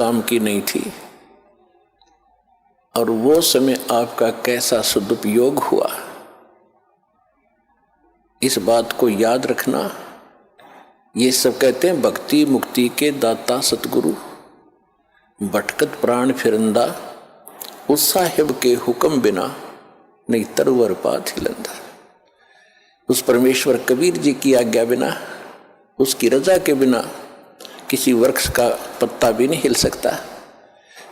काम की नहीं थी, और वो समय आपका कैसा सदुपयोग हुआ, इस बात को याद रखना। ये सब कहते हैं भक्ति मुक्ति के दाता सतगुरु, भटकत प्राण फिरंदा, उस साहिब के हुक्म बिना नहीं तरवर पात हिलंदा। उस परमेश्वर कबीर जी की आज्ञा बिना, उसकी रजा के बिना किसी वृक्ष का पत्ता भी नहीं हिल सकता।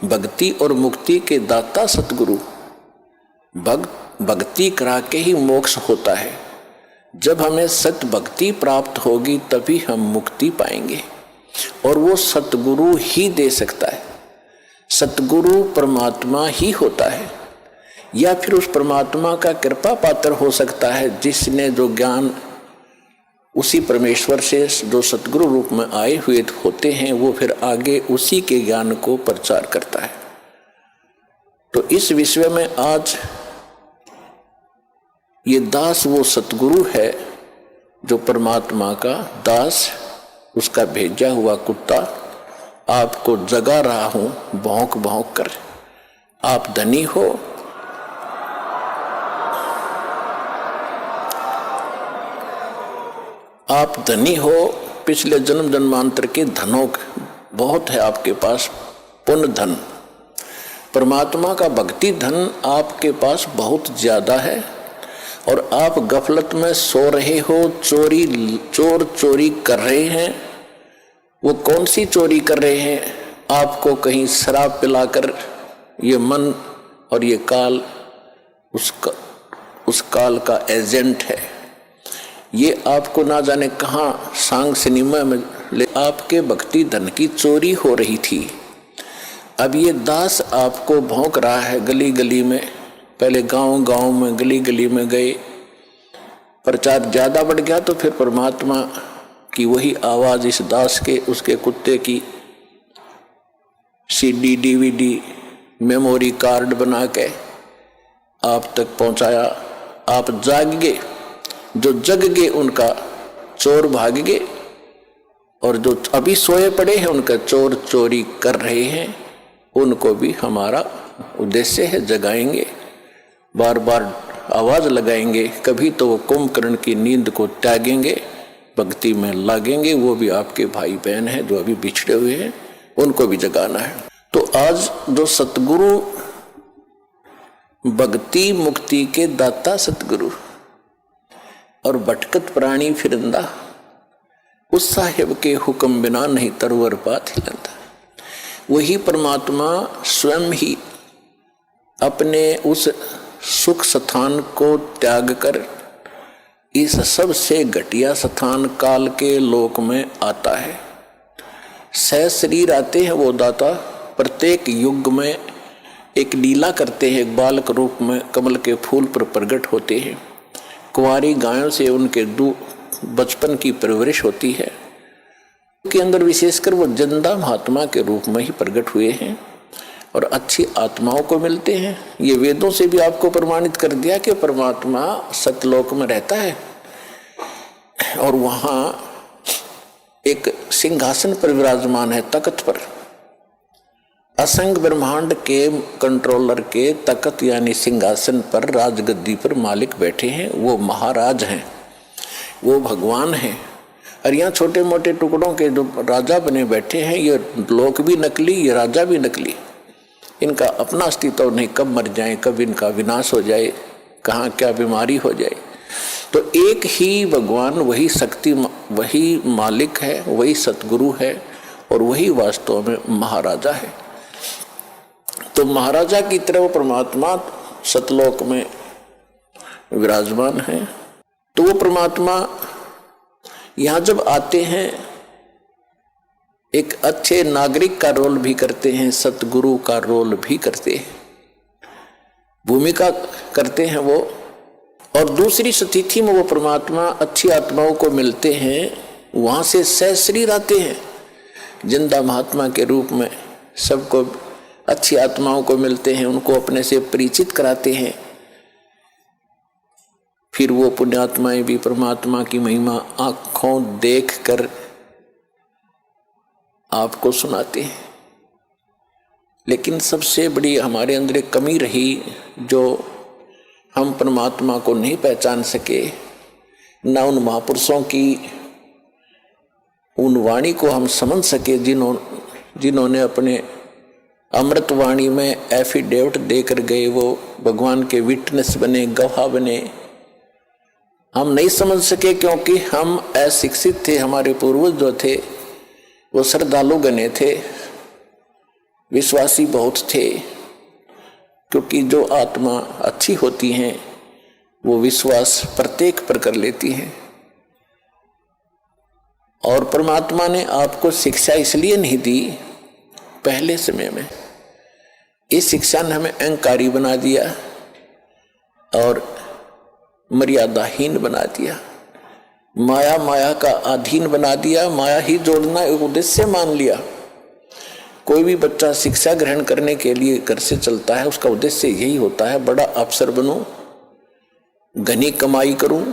भक्ति और मुक्ति के दाता सतगुरु, भक्ति करा के ही मोक्ष होता है। जब हमें सत भक्ति प्राप्त होगी तभी हम मुक्ति पाएंगे, और वो सतगुरु ही दे सकता है। सतगुरु परमात्मा ही होता है, या फिर उस परमात्मा का कृपा पात्र हो सकता है जिसने जो ज्ञान उसी परमेश्वर से जो सतगुरु रूप में आए हुए होते हैं, वो फिर आगे उसी के ज्ञान को प्रचार करता है। तो इस विषय में आज ये दास वो सतगुरु है जो परमात्मा का दास, उसका भेजा हुआ कुत्ता आपको जगा रहा हूं भौंक भौंक कर। आप धनी हो, आप धनी हो, पिछले जन्म जन्मांतर के धनों बहुत है आपके पास, पुण्य धन। परमात्मा का भक्ति धन आपके पास बहुत ज्यादा है, और आप गफलत में सो रहे हो, चोर चोरी कर रहे हैं। वो कौन सी चोरी कर रहे हैं? आपको कहीं शराब पिलाकर ये मन और ये काल उस काल का एजेंट है। ये आपको ना जाने कहाँ सांग सिनेमा में ले आपके भक्ति धन की चोरी हो रही थी। अब ये दास आपको भौंक रहा है गली गली में। पहले गांव गांव में गली गली में गए, प्रचार ज्यादा बढ़ गया तो फिर परमात्मा की वही आवाज इस दास के, उसके कुत्ते की सीडी डीवीडी मेमोरी कार्ड बना के आप तक पहुंचाया। आप जाग गए, जो जग गए उनका चोर भाग गए, और जो अभी सोए पड़े हैं उनका चोर चोरी कर रहे हैं, उनको भी हमारा उद्देश्य है जगाएंगे, बार बार आवाज लगाएंगे। कभी तो वो कुंभकर्ण की नींद को त्यागेंगे, भक्ति में लागेंगे। वो भी आपके भाई बहन हैं जो अभी बिछड़े हुए हैं, उनको भी जगाना है। तो आज जो सतगुरु, भक्ति मुक्ति के दाता सतगुरु और भटकत प्राणी फिरंदा, उस साहिब के हुक्म बिना नहीं तरवर पात हिलंदा। वही परमात्मा स्वयं ही अपने उस सुख स्थान को त्याग कर इस सबसे घटिया स्थान काल के लोक में आता है। सह शरीर आते हैं वो दाता, प्रत्येक युग में एक लीला करते हैं, एक बालक रूप में कमल के फूल पर प्रकट होते हैं। कुंवारी गायों से उनके बचपन की परवरिश होती है, के अंदर विशेषकर वो जिंदा महात्मा के रूप में ही प्रकट हुए हैं और अच्छी आत्माओं को मिलते हैं। ये वेदों से भी आपको प्रमाणित कर दिया कि परमात्मा सतलोक में रहता है, और वहां एक सिंहासन पर विराजमान है, तख्त पर। असंग ब्रह्मांड के कंट्रोलर के तख्त यानी सिंहासन पर, राजगद्दी पर मालिक बैठे हैं। वो महाराज हैं, वो भगवान हैं। और यहाँ छोटे मोटे टुकड़ों के जो राजा बने बैठे हैं, ये लोक भी नकली, ये राजा भी नकली। इनका अपना अस्तित्व नहीं, कब मर जाए, कब इनका विनाश हो जाए, कहाँ क्या बीमारी हो जाए। तो एक ही भगवान, वही शक्ति, वही मालिक है, वही सतगुरु है, और वही वास्तव में महाराजा है। तो महाराजा की तरह वो परमात्मा सतलोक में विराजमान है। तो वो परमात्मा यहाँ जब आते हैं, एक अच्छे नागरिक का रोल भी करते हैं, सतगुरु का रोल भी करते हैं, भूमिका करते हैं वो। और दूसरी स्थिति में वो परमात्मा अच्छी आत्माओं को मिलते हैं, वहां से सह शरीर आते हैं जिंदा महात्मा के रूप में, सबको अच्छी आत्माओं को मिलते हैं, उनको अपने से परिचित कराते हैं। फिर वो पुण्यात्माएं भी परमात्मा की महिमा आंखों देख कर आपको सुनाते हैं। लेकिन सबसे बड़ी हमारे अंदर एक कमी रही, जो हम परमात्मा को नहीं पहचान सके, ना उन महापुरुषों की उन वाणी को हम समझ सके जिन्होंने अपने अमृत वाणी में एफिडेविट देकर गए, वो भगवान के विटनेस बने, गवाह बने। हम नहीं समझ सके क्योंकि हम अशिक्षित थे। हमारे पूर्वज जो थे वो श्रद्धालु गणे थे, विश्वासी बहुत थे, क्योंकि जो आत्मा अच्छी होती हैं वो विश्वास प्रत्येक पर कर लेती हैं। और परमात्मा ने आपको शिक्षा इसलिए नहीं दी पहले समय में, इस शिक्षा ने हमें अहंकारी बना दिया और मर्यादाहीन बना दिया, माया का अधीन बना दिया, माया ही जोड़ना एक उद्देश्य मान लिया। कोई भी बच्चा शिक्षा ग्रहण करने के लिए घर से चलता है, उसका उद्देश्य यही होता है, बड़ा अफसर बनूं, घनी कमाई करूं,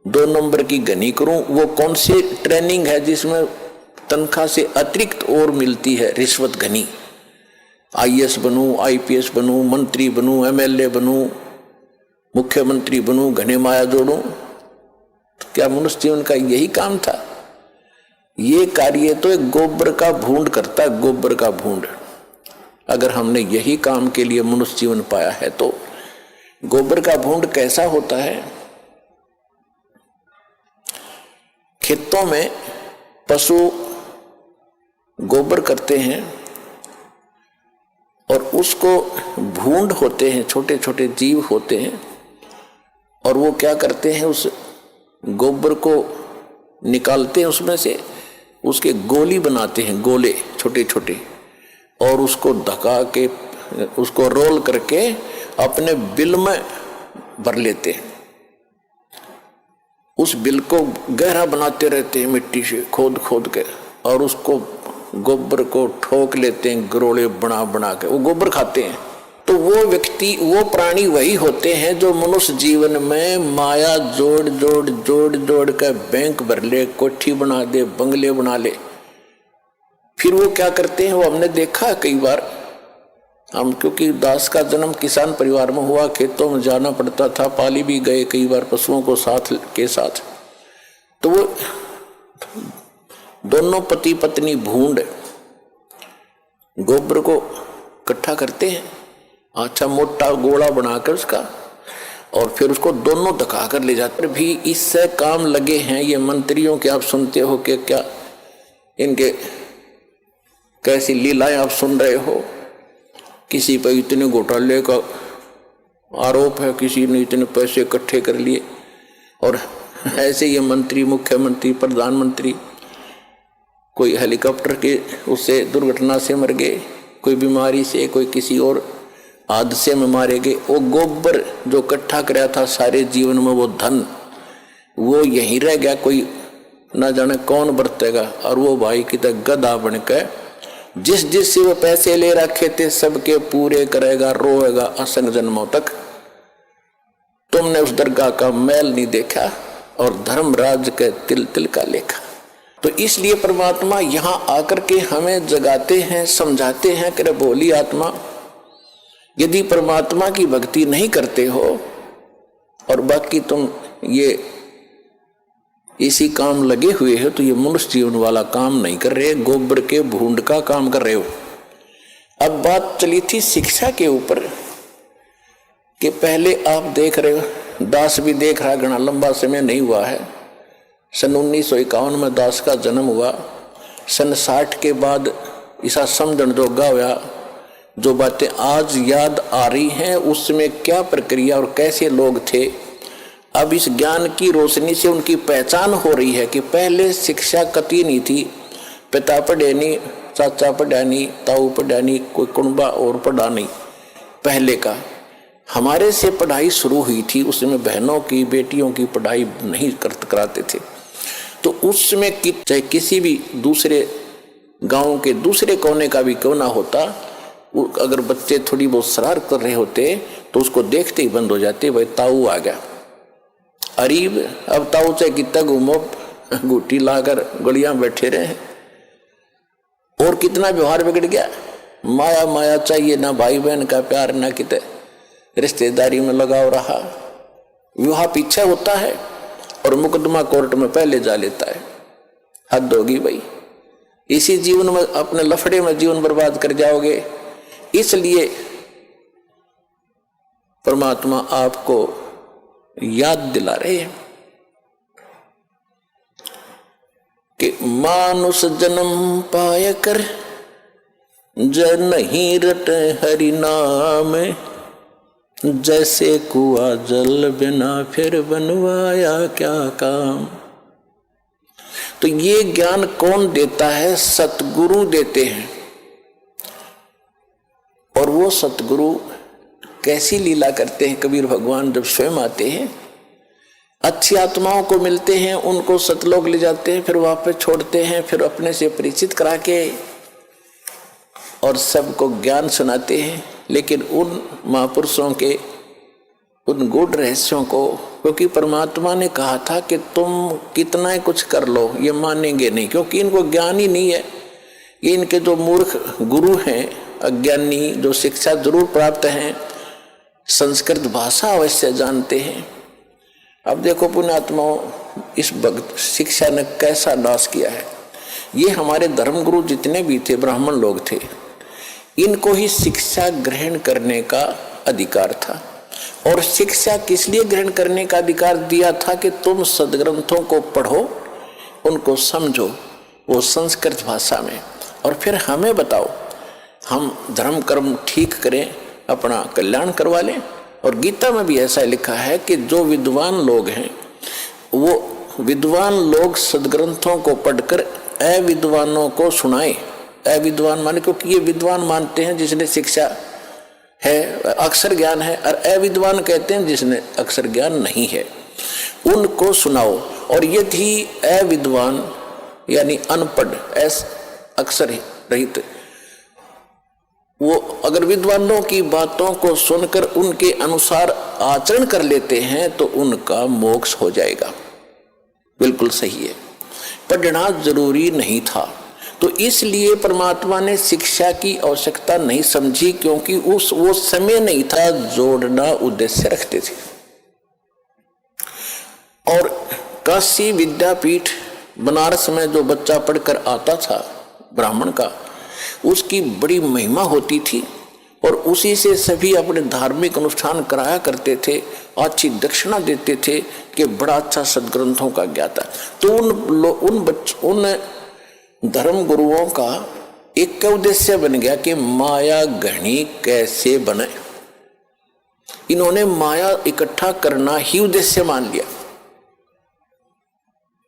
2 नंबर की घनी करूं। वो कौन सी ट्रेनिंग है जिसमें तनख्वाह से अतिरिक्त और मिलती है, रिश्वत घनी। IAS बनूं, IPS बनूं, मंत्री बनूं, MLA बनूं, मुख्यमंत्री बनूं, घने माया जोड़ूं। तो क्या मनुष्य जीवन का यही काम था? ये कार्य तो एक गोबर का भूंड करता है, गोबर का भूंड। अगर हमने यही काम के लिए मनुष्य जीवन पाया है तो गोबर का भूंड कैसा होता है? खेतों में पशु गोबर करते हैं और उसको भूंड होते हैं, छोटे छोटे जीव होते हैं, और वो क्या करते हैं, उस गोबर को निकालते हैं, उसमें से उसके गोली बनाते हैं, गोले छोटे छोटे, और उसको धका के उसको रोल करके अपने बिल में भर लेते हैं। उस बिल को गहरा बनाते रहते हैं मिट्टी से खोद खोद के, और उसको गोबर को ठोक लेते हैं, गरोले बना बना के वो गोबर खाते हैं। तो वो व्यक्ति, वो प्राणी वही होते हैं जो मनुष्य जीवन में माया जोड़ जोड़ जोड़ जोड़ कर बैंक भर ले, कोठी बना दे, बंगले बना ले। फिर वो क्या करते हैं, वो हमने देखा कई बार। हम क्योंकि दास का जन्म किसान परिवार में हुआ, खेतों में जाना पड़ता था, पाली भी गए कई बार पशुओं को साथ के साथ। तो वो दोनों पति पत्नी भूंड गोबर को इकट्ठा करते हैं, अच्छा मोटा गोला बनाकर उसका, और फिर उसको दोनों धका कर ले जाते। भी इससे काम लगे हैं ये मंत्रियों के, आप सुनते हो कि क्या इनके कैसी लीलाएं आप सुन रहे हो। किसी पर इतने घोटाले का आरोप है, किसी ने इतने पैसे इकट्ठे कर लिए, और ऐसे ये मंत्री, मुख्यमंत्री, प्रधानमंत्री, कोई हेलीकॉप्टर के उससे दुर्घटना से मर गए, कोई बीमारी से, कोई किसी और हादसे में मारे गए। वो गोबर जो इकट्ठा कराया था सारे जीवन में, वो धन वो यहीं रह गया, कोई ना जाने कौन बरतेगा। और वो भाई की तरह गधा बनकर जिस जिस से वो पैसे ले रखे थे सबके पूरे करेगा, रोएगा असंग जन्मों तक। तुमने उस दरगाह का मैल नहीं देखा और धर्मराज के तिल तिल का लेखा। तो इसलिए परमात्मा यहाँ आकर के हमें जगाते हैं, समझाते हैं कि बोली आत्मा, यदि परमात्मा की भक्ति नहीं करते हो और बाकी तुम ये इसी काम लगे हुए हो, तो ये मनुष्य जीवन वाला काम नहीं कर रहे, गोबर के भूंड का काम कर रहे हो। अब बात चली थी शिक्षा के ऊपर कि पहले आप देख रहे हो, दास भी देख रहा, घना लंबा समय नहीं हुआ है। सन 1951 में दास का जन्म हुआ। सन 60 के बाद ऐसा समझण जोगा हुआ, जो बातें आज याद आ रही हैं उसमें क्या प्रक्रिया और कैसे लोग थे। अब इस ज्ञान की रोशनी से उनकी पहचान हो रही है कि पहले शिक्षा कती नहीं थी, पिता पढ़े नहीं, चाचा पढ़ा नहीं, ताऊ पढ़ा नहीं, कोई कुंबा और पढ़ा नहीं। पहले का हमारे से पढ़ाई शुरू हुई थी, उसमें बहनों की, बेटियों की पढ़ाई नहीं कराते थे। तो उसमें चाहे किसी भी दूसरे गांव के दूसरे कोने का भी क्यों ना होता, अगर बच्चे थोड़ी बहुत शरारत कर रहे होते तो उसको देखते ही बंद हो जाते, भाई ताऊ आ गया। अरीब अब ताऊ चाहे कितना घूमो, घूटी लाकर गलियां बैठे रहे, और कितना व्यवहार बिगड़ गया। माया माया चाहिए, ना भाई बहन का प्यार, ना किते रिश्तेदारी में लगाव रहा। विवाह पीछे होता है और मुकदमा कोर्ट में पहले जा लेता है। हद होगी भाई, इसी जीवन में अपने लफड़े में जीवन बर्बाद कर जाओगे। इसलिए परमात्मा आपको याद दिला रहे हैं कि मानुष जन्म पाय कर जय नहीं रट हरि नाम, जैसे कुआ जल बिना फिर बनवाया क्या काम। तो ये ज्ञान कौन देता है? सतगुरु देते हैं। और वो सतगुरु कैसी लीला करते हैं? कबीर भगवान जब स्वयं आते हैं, अच्छी आत्माओं को मिलते हैं, उनको सतलोक ले जाते हैं, फिर वापस छोड़ते हैं, फिर अपने से परिचित करा के और सबको ज्ञान सुनाते हैं। लेकिन उन महापुरुषों के उन गूढ़ रहस्यों को, क्योंकि परमात्मा ने कहा था कि तुम कितना ही कुछ कर लो ये मानेंगे नहीं, क्योंकि इनको ज्ञान ही नहीं है। ये इनके जो मूर्ख गुरु हैं, अज्ञानी, जो शिक्षा जरूर प्राप्त हैं, संस्कृत भाषा अवश्य जानते हैं। अब देखो पुण्यात्माओं, इस भक्त शिक्षा ने कैसा नाश किया है। ये हमारे धर्मगुरु जितने भी थे, ब्राह्मण लोग थे, इनको ही शिक्षा ग्रहण करने का अधिकार था। और शिक्षा किस लिए ग्रहण करने का अधिकार दिया था? कि तुम सदग्रंथों को पढ़ो, उनको समझो, वो संस्कृत भाषा में, और फिर हमें बताओ, हम धर्म कर्म ठीक करें, अपना कल्याण करवा लें। और गीता में भी ऐसा लिखा है कि जो विद्वान लोग हैं, वो विद्वान लोग सदग्रंथों को पढ़कर अविद्वानों को सुनाएं। अविद्वान माने, क्योंकि ये विद्वान मानते हैं जिसने शिक्षा है, अक्षर ज्ञान है, और अविद्वान कहते हैं जिसने अक्षर ज्ञान नहीं है, उनको सुनाओ। और यदि अविद्वान यानी अनपढ़, अक्षर रहित, वो अगर विद्वानों की बातों को सुनकर उनके अनुसार आचरण कर लेते हैं तो उनका मोक्ष हो जाएगा। बिल्कुल सही है, पढ़ना जरूरी नहीं था। तो इसलिए परमात्मा ने शिक्षा की आवश्यकता नहीं समझी, क्योंकि वो समय नहीं था, जोड़ना उद्देश्य रखते थे। और काशी विद्यापीठ बनारस में जो बच्चा पढ़कर आता था ब्राह्मण का, उसकी बड़ी महिमा होती थी, और उसी से सभी अपने धार्मिक अनुष्ठान कराया करते थे, अच्छी दक्षिणा देते थे कि बड़ा अच्छा सदग्रंथों का ज्ञाता। तो उन धर्म गुरुओं का एक उद्देश्य बन गया कि माया घनी कैसे बने। इन्होंने माया इकट्ठा करना ही उद्देश्य मान लिया।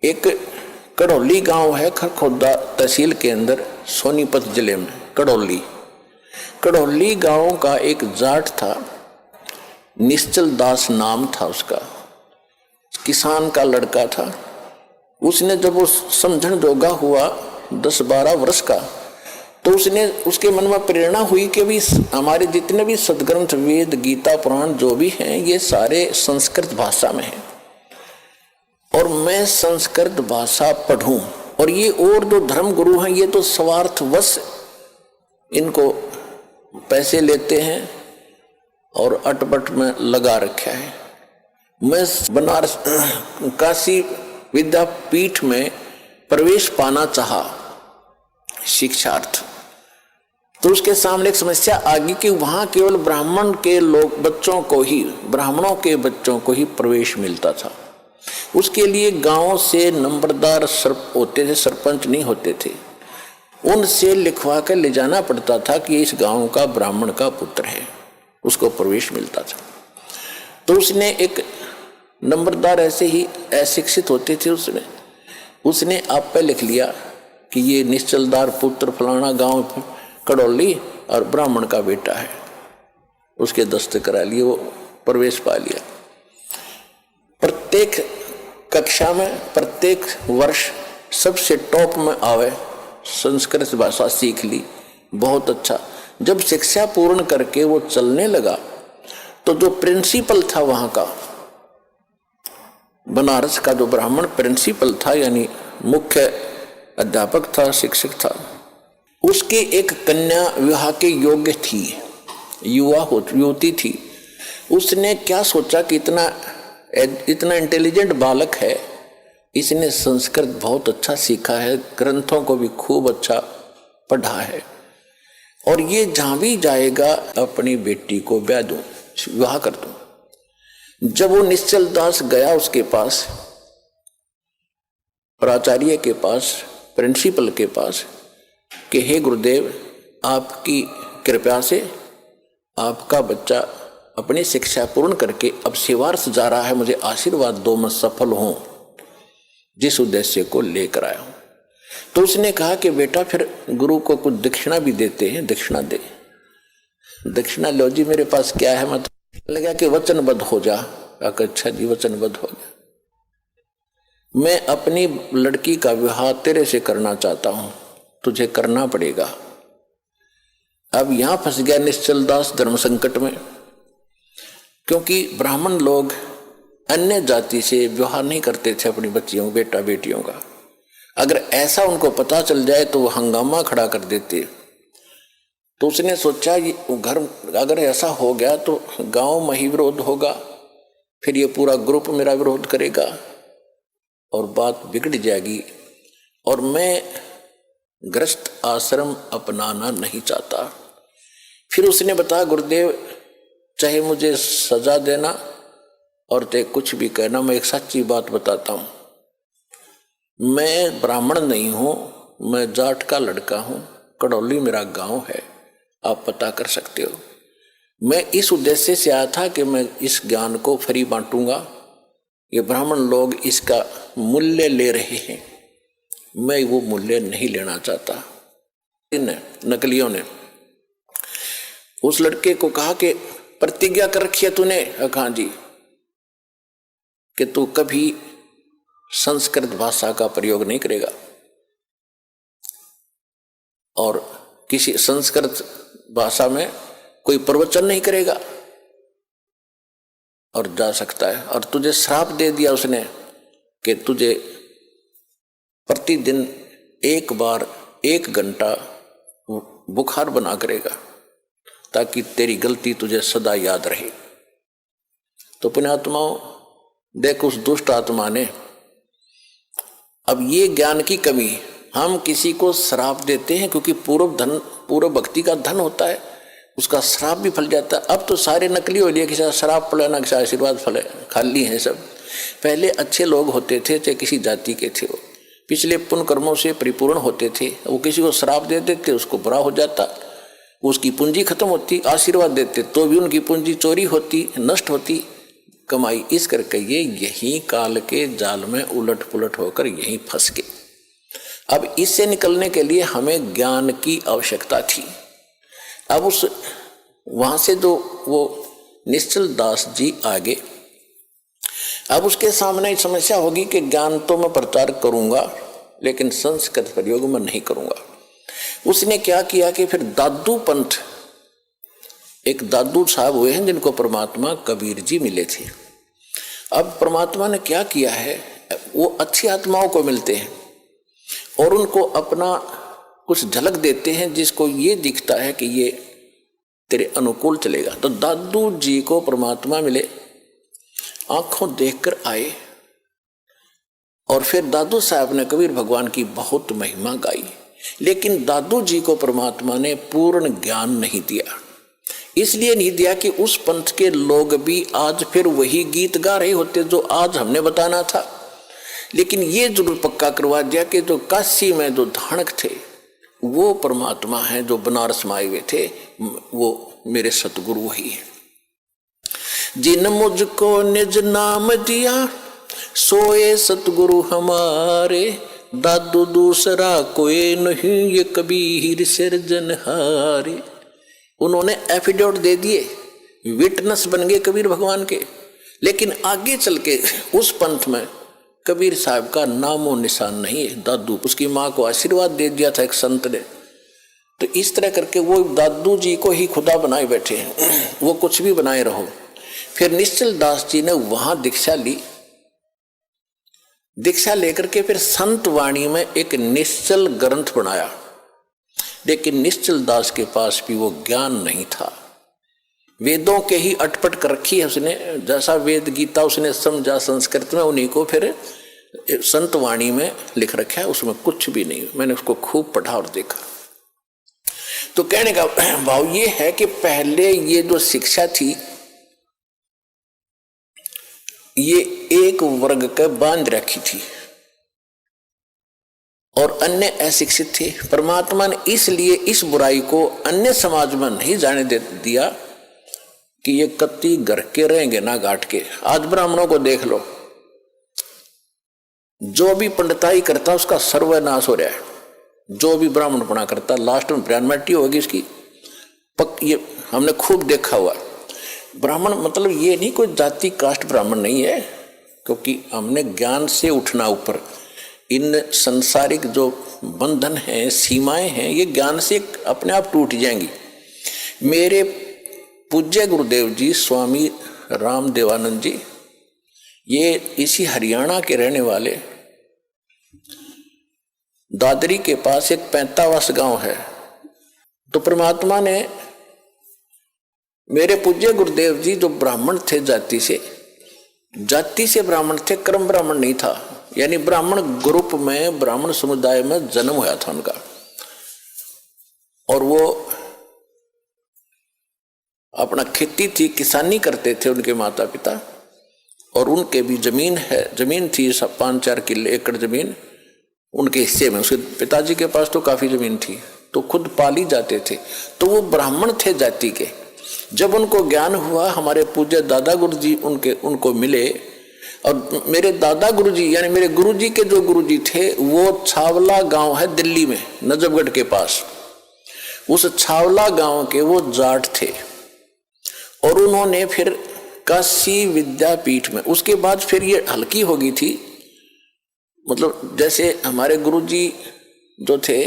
एक कड़ौली गांव है खरखोदा तहसील के अंदर, सोनीपत जिले में। कड़ौली गांव का एक जाट था, निश्चल दास नाम था उसका, किसान का लड़का था। उसने जब वो समझण जोगा हुआ 10-12 वर्ष का, तो उसके मन में प्रेरणा हुई कि भी हमारे जितने भी सदग्रंथ, वेद, गीता, पुराण जो भी हैं, ये सारे संस्कृत भाषा में हैं, और मैं संस्कृत भाषा पढ़ूं। और ये और जो धर्म गुरु हैं, ये तो स्वार्थवश इनको पैसे लेते हैं और अटपट में लगा रखा है। मैं बनारस काशी विद्यापीठ में प्रवेश पाना चाहा शिक्षार्थ, तो उसके सामने एक समस्या आ गई कि वहां केवल ब्राह्मण के बच्चों को ही प्रवेश मिलता था। उसके लिए गांव से नंबरदार होते थे, सरपंच नहीं होते थे, उनसे लिखवा कर ले जाना पड़ता था कि इस गांव का ब्राह्मण का पुत्र है, उसको प्रवेश मिलता था। तो उसने एक नंबरदार ऐसे ही अशिक्षित होते थे, उसने आप पे लिख लिया कि ये निश्चलदार पुत्र फलाना गांव कड़ौली और ब्राह्मण का बेटा है। उसके दस्तखत करा लिए, वो प्रवेश पा लिया। प्रत्येक कक्षा में, प्रत्येक वर्ष सबसे टॉप में आवे, संस्कृत भाषा सीख ली, बहुत अच्छा। जब शिक्षा पूर्ण करके वो चलने लगा, तो जो प्रिंसिपल था वहां का, बनारस का जो ब्राह्मण प्रिंसिपल था, यानी मुख्य अध्यापक था, शिक्षक था, उसकी एक कन्या विवाह के योग्य थी, युवती थी। उसने क्या सोचा कि इतना इंटेलिजेंट बालक है, इसने संस्कृत बहुत अच्छा सीखा है, ग्रंथों को भी खूब अच्छा पढ़ा है, और ये जहां भी जाएगा अपनी बेटी को ब्याह दूं, विवाह कर दूं। जब वो निश्चल दास गया उसके पास, प्राचार्य के पास, प्रिंसिपल के पास, कि हे गुरुदेव, आपकी कृपा से आपका बच्चा अपनी शिक्षा पूर्ण करके अब सेवार्थ जा रहा है, मुझे आशीर्वाद दो, मैं सफल हूं जिस उद्देश्य को लेकर आया हूं। तो उसने कहा कि बेटा फिर गुरु को कुछ दक्षिणा भी देते हैं, दक्षिणा दे। दक्षिणा लो जी, मेरे पास क्या है, मतलब लगा कि वचनबद्ध हो जा। अच्छा जी, वचनबद्ध हो जा, मैं अपनी लड़की का विवाह तेरे से करना चाहता हूं, तुझे करना पड़ेगा। अब यहां फंस गया निश्चल दास धर्म संकट में, क्योंकि ब्राह्मण लोग अन्य जाति से विवाह नहीं करते थे अपनी बच्चियों, बेटा बेटियों का। अगर ऐसा उनको पता चल जाए तो वो हंगामा खड़ा कर देते। तो उसने सोचा ये घर अगर ऐसा हो गया तो गांव में ही विरोध होगा, फिर ये पूरा ग्रुप मेरा विरोध करेगा और बात बिगड़ जाएगी, और मैं ग्रस्त आश्रम अपनाना नहीं चाहता। फिर उसने बताया गुरुदेव, चाहे मुझे सजा देना और चाहे कुछ भी कहना, मैं एक सच्ची बात बताता हूं, मैं ब्राह्मण नहीं हूं, मैं जाट का लड़का हूं, कड़ौली मेरा गांव है, आप पता कर सकते हो। मैं इस उद्देश्य से आया था कि मैं इस ज्ञान को फ्री बांटूंगा, ये ब्राह्मण लोग इसका मूल्य ले रहे हैं, मैं वो मूल्य नहीं लेना चाहता। इन नकलियों ने उस लड़के को कहा कि प्रतिज्ञा कर रखी है तूने? कहा जी, कि तू कभी संस्कृत भाषा का प्रयोग नहीं करेगा और किसी संस्कृत भाषा में कोई प्रवचन नहीं करेगा, और जा सकता है। और तुझे श्राप दे दिया उसने कि तुझे प्रतिदिन एक बार 1 घंटा बुखार बना करेगा, ताकि तेरी गलती तुझे सदा याद रहे। तो पुण्यात्माओं, देख उस दुष्ट आत्मा ने, अब ये ज्ञान की कमी, हम किसी को श्राप देते हैं क्योंकि पूर्व भक्ति का धन होता है, उसका श्राप भी फल जाता है। अब तो सारे नकली हो लिए, किसी श्राप फले ना किसी आशीर्वाद फले, खाली हैं सब। पहले अच्छे लोग होते थे, चाहे किसी जाति के थे, वो पिछले पुण्य कर्मों से परिपूर्ण होते थे, वो किसी को श्राप दे देते, उसको बुरा हो जाता, उसकी पूंजी खत्म होती। आशीर्वाद देते तो भी उनकी पूंजी चोरी होती, नष्ट होती कमाई। इस करके ये यही काल के जाल में उलट पुलट होकर यहीं फंस गए। अब इससे निकलने के लिए हमें ज्ञान की आवश्यकता थी। अब उस वहां से जो वो निश्चल दास जी आगे, अब उसके सामने समस्या होगी कि ज्ञान तो मैं प्रचार करूंगा लेकिन संस्कृत प्रयोग में नहीं करूंगा। उसने क्या किया कि फिर दादू पंथ, एक दादू साहब हुए हैं जिनको परमात्मा कबीर जी मिले थे। अब परमात्मा ने क्या किया है, वो अच्छी आत्माओं को मिलते हैं और उनको अपना कुछ झलक देते हैं, जिसको ये दिखता है कि ये तेरे अनुकूल चलेगा। तो दादू जी को परमात्मा मिले, आंखों देखकर आए, और फिर दादू साहब ने कबीर भगवान की बहुत महिमा गाई। लेकिन दादू जी को परमात्मा ने पूर्ण ज्ञान नहीं दिया। इसलिए नहीं दिया कि उस पंथ के लोग भी आज फिर वही गीत गा रहे होते जो आज हमने बताना था। लेकिन ये जरूर पक्का करवा दिया कि जो काशी में जो धाणक थे वो परमात्मा है, जो बनारस में आए हुए थे वो मेरे सतगुरु वही है। जिन मुझको निज नाम दिया सोए सतगुरु हमारे, दादू दूसरा कोई नहीं ये कबीर सिरजनहारे। उन्होंने एफिडेविट दे दिए, विटनेस बन गए कबीर भगवान के। लेकिन आगे चल के उस पंथ में कबीर साहब का नामो निशान नहीं है। दादू, उसकी माँ को आशीर्वाद दे दिया था एक संत ने, तो इस तरह करके वो दादू जी को ही खुदा बनाए बैठे हैं, वो कुछ भी बनाए रहो। फिर निश्चल दास जी ने वहां दीक्षा ली, दीक्षा लेकर के फिर संत वाणी में एक निश्चल ग्रंथ बनाया, लेकिन निश्चल दास के पास भी वो ज्ञान नहीं था। वेदों के ही अटपट कर रखी है उसने, जैसा वेद गीता उसने समझा संस्कृत में, उन्हीं को फिर संत वाणी में लिख रखा है, उसमें कुछ भी नहीं। मैंने उसको खूब पढ़ा और देखा। तो कहने का भाव ये है कि पहले ये जो शिक्षा थी ये एक वर्ग के बांध रखी थी और अन्य अशिक्षित थे। परमात्मा ने इसलिए इस बुराई को अन्य समाज में नहीं जाने दे दिया कि ये कत्ती घर के रहेंगे ना गांठ के। आज ब्राह्मणों को देख लो, जो भी पंडिताई करता उसका सर्वनाश हो रहा है। जो भी ब्राह्मणपना करता लास्ट में ब्राह्मणटी होगी उसकी ये हमने खूब देखा हुआ। ब्राह्मण मतलब ये नहीं कोई जाति कास्ट ब्राह्मण नहीं है, क्योंकि हमने ज्ञान से उठना ऊपर। इन संसारिक जो बंधन हैं, सीमाएं हैं, ये ज्ञान से अपने आप टूट जाएंगी। मेरे पूज्य गुरुदेव जी स्वामी राम देवानंद जी, ये इसी हरियाणा के रहने वाले, दादरी के पास एक 45 गांव है। तो परमात्मा ने मेरे पूज्य गुरुदेव जी जो ब्राह्मण थे, जाति से ब्राह्मण थे, कर्म ब्राह्मण नहीं था। यानी ब्राह्मण ग्रुप में, ब्राह्मण समुदाय में जन्म हुआ था उनका। और वो अपना खेती थी, किसानी करते थे उनके माता पिता। और उनके भी जमीन थी 5-4 किले एकड़ जमीन उनके हिस्से में। उसके पिताजी के पास तो काफी जमीन थी, तो खुद पाली जाते थे। तो वो ब्राह्मण थे जाति के। जब उनको ज्ञान हुआ, हमारे पूज्य दादा गुरुजी उनको मिले। और मेरे दादा गुरुजी यानी मेरे गुरुजी के जो गुरुजी थे वो छावला गांव है दिल्ली में, नजफगढ़ के पास। उस छावला गांव के वो जाट थे। और उन्होंने फिर काशी विद्यापीठ में, उसके बाद फिर ये हल्की हो गई थी। मतलब जैसे हमारे गुरुजी जो थे,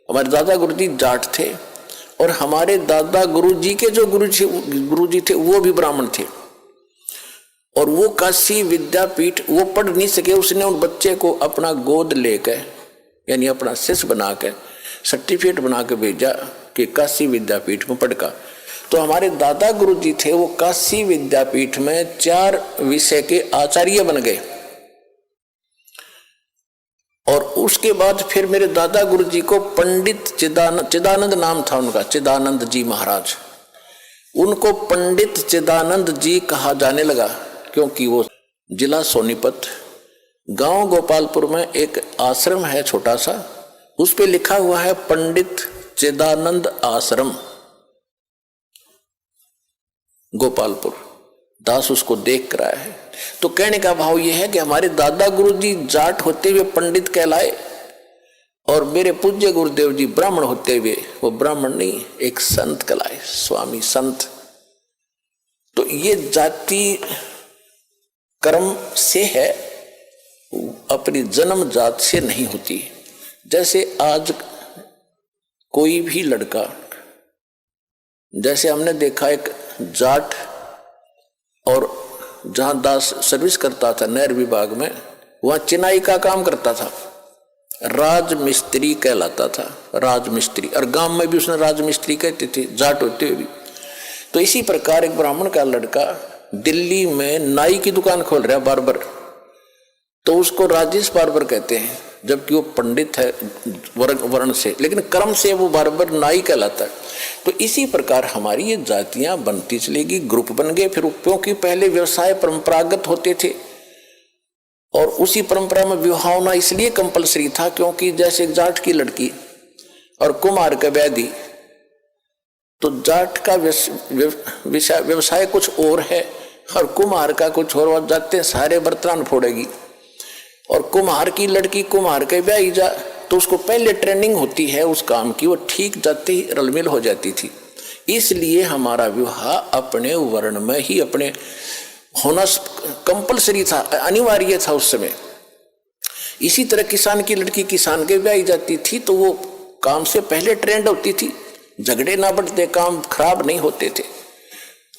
हमारे दादा गुरुजी जाट थे और हमारे दादा गुरुजी के जो गुरुजी थे वो भी ब्राह्मण थे। और वो काशी विद्यापीठ वो पढ़ नहीं सके, उसने उन बच्चे को अपना गोद लेकर यानी अपना शिष्य बना के सर्टिफिकेट बना के भेजा कि काशी विद्यापीठ में पढ़ का। तो हमारे दादा गुरुजी थे वो काशी विद्यापीठ में 4 विषय के आचार्य बन गए। और उसके बाद फिर मेरे दादा गुरुजी को पंडित चिदानंद नाम था उनका, चिदानंद जी महाराज। उनको पंडित चिदानंद जी कहा जाने लगा, क्योंकि वो जिला सोनीपत, गांव गोपालपुर में एक आश्रम है छोटा सा, उस पे लिखा हुआ है पंडित चिदानंद आश्रम गोपालपुर। दास उसको देख कर आया है। तो कहने का भाव यह है कि हमारे दादा गुरुजी जाट होते हुए पंडित कहलाए और मेरे पूज्य गुरुदेव जी ब्राह्मण होते हुए वो ब्राह्मण नहीं, एक संत कहलाए, स्वामी संत। तो ये जाति कर्म से है, अपनी जन्म जात से नहीं होती। जैसे आज कोई भी लड़का, जैसे हमने देखा एक जाट और जहां दास सर्विस करता था नहर विभाग में, वहां चिनाई का काम करता था, राजमिस्त्री कहलाता था, राजमिस्त्री। और गांव में भी उसने राजमिस्त्री कहते थे, जाट होते हुए भी। तो इसी प्रकार एक ब्राह्मण का लड़का दिल्ली में नाई की दुकान खोल रहा है, बार्बर, तो उसको राजेश बार्बर कहते हैं, जबकि वो पंडित है वर्ण से, लेकिन कर्म से वो बार्बर नाई कहलाता है। तो इसी प्रकार हमारी ये जातियां बनती चलेगी, ग्रुप बन गए। फिर क्योंकि पहले व्यवसाय परंपरागत होते थे और उसी परंपरा में विवाह होना इसलिए कंपलसरी था, क्योंकि जैसे जाट की लड़की और कुम्हार का व्याधि, तो जाट का व्यवसाय कुछ और है और कुम्हार का कुछ और, जाते सारे बर्तन फोड़ेगी। और कुम्हार की लड़की कुम्हार के ब्याही जा, तो उसको पहले ट्रेनिंग होती है उस काम की, वो ठीक जाते ही रलमिल हो जाती थी। इसलिए हमारा विवाह अपने वर्ण में ही अपने होना कंपलसरी था, अनिवार्य था उस समय। इसी तरह किसान की लड़की किसान के ब्याही जाती थी, तो वो काम से पहले ट्रेंड होती थी, झगड़े ना बढ़ते, काम खराब नहीं होते थे।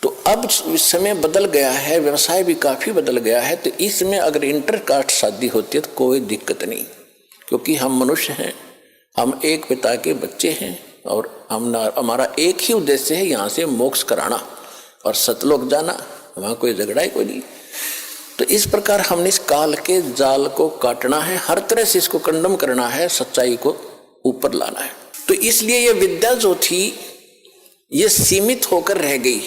तो अब समय बदल गया है, व्यवसाय भी काफी बदल गया है। तो इसमें अगर इंटरकास्ट शादी होती है तो कोई दिक्कत नहीं, क्योंकि हम मनुष्य हैं, हम एक पिता के बच्चे हैं और हमारा एक ही उद्देश्य है, यहाँ से मोक्ष कराना और सतलोक जाना, वहाँ कोई झगड़ा ही कोई नहीं। तो इस प्रकार हमने इस काल के जाल को काटना है, हर तरह से इसको कंडम करना है, सच्चाई को ऊपर लाना है। तो इसलिए ये विद्या जो थी ये सीमित होकर रह गई,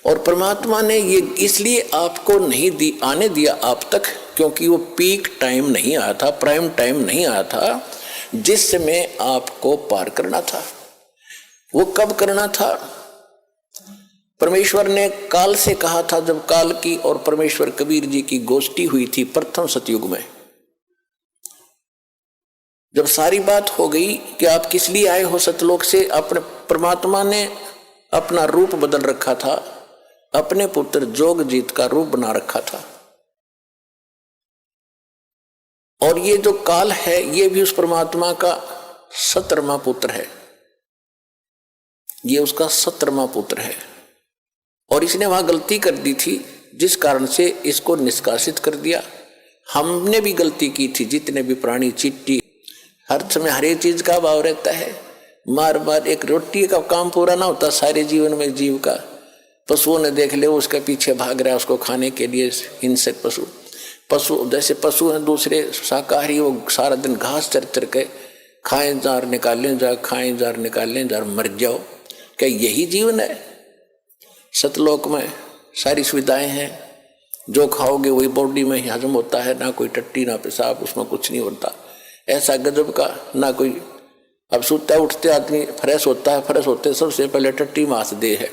और परमात्मा ने ये इसलिए आपको नहीं आने दिया आप तक, क्योंकि वो पीक टाइम नहीं आया था, प्राइम टाइम नहीं आया था जिसमें आपको पार करना था। वो कब करना था? परमेश्वर ने काल से कहा था, जब काल की और परमेश्वर कबीर जी की गोष्ठी हुई थी प्रथम सतयुग में। जब सारी बात हो गई कि आप किस लिए आए हो सतलोक से, अपने परमात्मा ने अपना रूप बदल रखा था, अपने पुत्र जोगजीत का रूप बना रखा था। और ये जो काल है ये भी उस परमात्मा का 17वां पुत्र है, ये उसका 17वां पुत्र है। और इसने वहां गलती कर दी थी जिस कारण से इसको निष्कासित कर दिया। हमने भी गलती की थी, जितने भी प्राणी, चींटी, हर समय हर एक चीज का भाव रहता है। मार मार एक रोटी का काम पूरा ना होता सारे जीवन में जीव का। पशुओं ने देख ले, उसके पीछे भाग रहा है उसको खाने के लिए, हिंसक पशु जैसे पशु हैं दूसरे शाकाहारी, वो सारा दिन घास चर चर के खाएं जार निकालें जार, खाएं जार निकालें जार, मर जाओ। क्या यही जीवन है? सतलोक में सारी सुविधाएं हैं, जो खाओगे वही बॉडी में ही हजम होता है, ना कोई टट्टी ना पेशाब, उसमें कुछ नहीं होता। ऐसा गजब का ना कोई, अब सोता उठते आदमी फ्रेश होता है, फ्रेश होते सबसे पहले टट्टी मास दे है।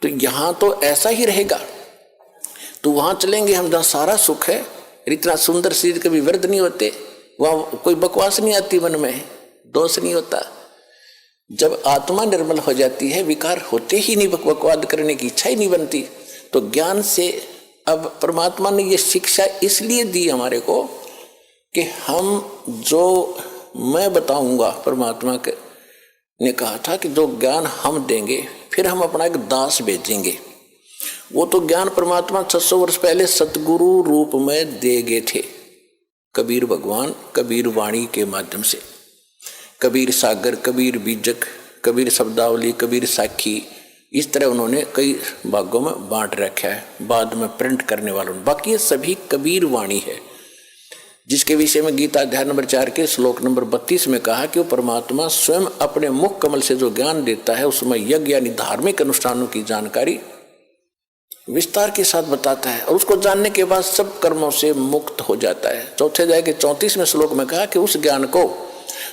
तो यहाँ तो ऐसा ही रहेगा। तो वहाँ चलेंगे हम जहाँ सारा सुख है, इतना सुंदर शरीर कभी व्यर्थ नहीं होते, वहाँ कोई बकवास नहीं आती, मन में दोष नहीं होता। जब आत्मा निर्मल हो जाती है, विकार होते ही नहीं, बकवाद करने की इच्छा ही नहीं बनती। तो ज्ञान से अब परमात्मा ने ये शिक्षा इसलिए दी हमारे को कि हम जो मैं बताऊंगा, परमात्मा के ने कहा था कि जो ज्ञान हम देंगे फिर हम अपना एक दास भेजेंगे। वो तो ज्ञान परमात्मा 600 वर्ष पहले सतगुरु रूप में दे गए थे, कबीर भगवान कबीर वाणी के माध्यम से। कबीर सागर, कबीर बीजक, कबीर शब्दावली, कबीर साखी, इस तरह उन्होंने कई भागों में बांट रखा है, बाद में प्रिंट करने वालों ने। बाकी ये सभी कबीर वाणी है, जिसके विषय में गीता अध्याय नंबर 4 के श्लोक नंबर 32 में कहा कि वो परमात्मा स्वयं अपने मुख कमल से जो ज्ञान देता है उसमें यज्ञ यानी धार्मिक अनुष्ठानों की जानकारी विस्तार के साथ बताता है, और उसको जानने के बाद सब कर्मों से मुक्त हो जाता है। चौथे अध्याय के 34वें श्लोक में कहा कि उस ज्ञान को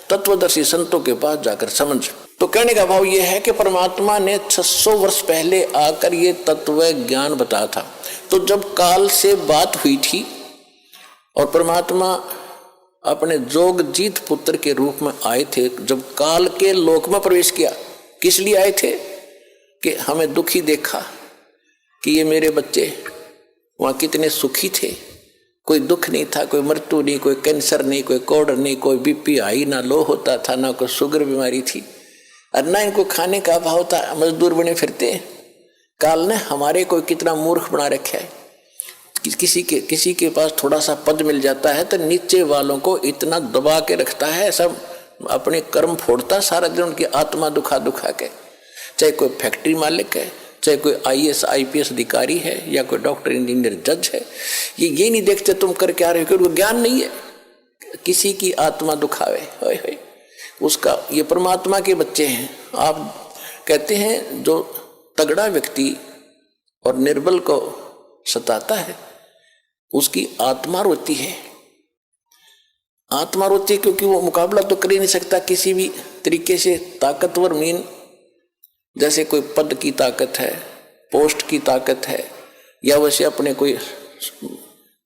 तत्वदर्शी संतों के पास जाकर समझ। तो कहने का भाव यह है कि परमात्मा ने 600 वर्ष पहले आकर ये तत्व ज्ञान बताया था। तो जब काल से बात हुई थी और परमात्मा अपने जोगजीत पुत्र के रूप में आए थे, जब काल के लोक में प्रवेश किया, किस लिए आए थे? कि हमें दुखी देखा कि ये मेरे बच्चे वहाँ कितने सुखी थे, कोई दुख नहीं था, कोई मृत्यु नहीं, कोई कैंसर नहीं, कोई कोढ़ नहीं, कोई बीपी हाई ना लो होता था, ना कोई शुगर बीमारी थी, और ना इनको खाने का अभाव था, मजदूर बने फिरते। काल ने हमारे को कितना मूर्ख बना रखा है। किसी के पास थोड़ा सा पद मिल जाता है तो नीचे वालों को इतना दबा के रखता है, सब अपने कर्म फोड़ता सारा दिन, उनकी आत्मा दुखा दुखा के। चाहे कोई फैक्ट्री मालिक है, चाहे कोई IAS IPS अधिकारी है, या कोई डॉक्टर इंजीनियर जज है, ये नहीं देखते तुम कर क्या रहे हो, क्योंकि ज्ञान नहीं है। किसी की आत्मा दुखावे होय होय, उसका, ये परमात्मा के बच्चे हैं। आप कहते हैं जो तगड़ा व्यक्ति और निर्बल को सताता है उसकी आत्मा रोती है। आत्मा रोती है क्योंकि वो मुकाबला तो कर ही नहीं सकता किसी भी तरीके से। ताकतवर मीन जैसे कोई पद की ताकत है, पोस्ट की ताकत है, या वैसे अपने कोई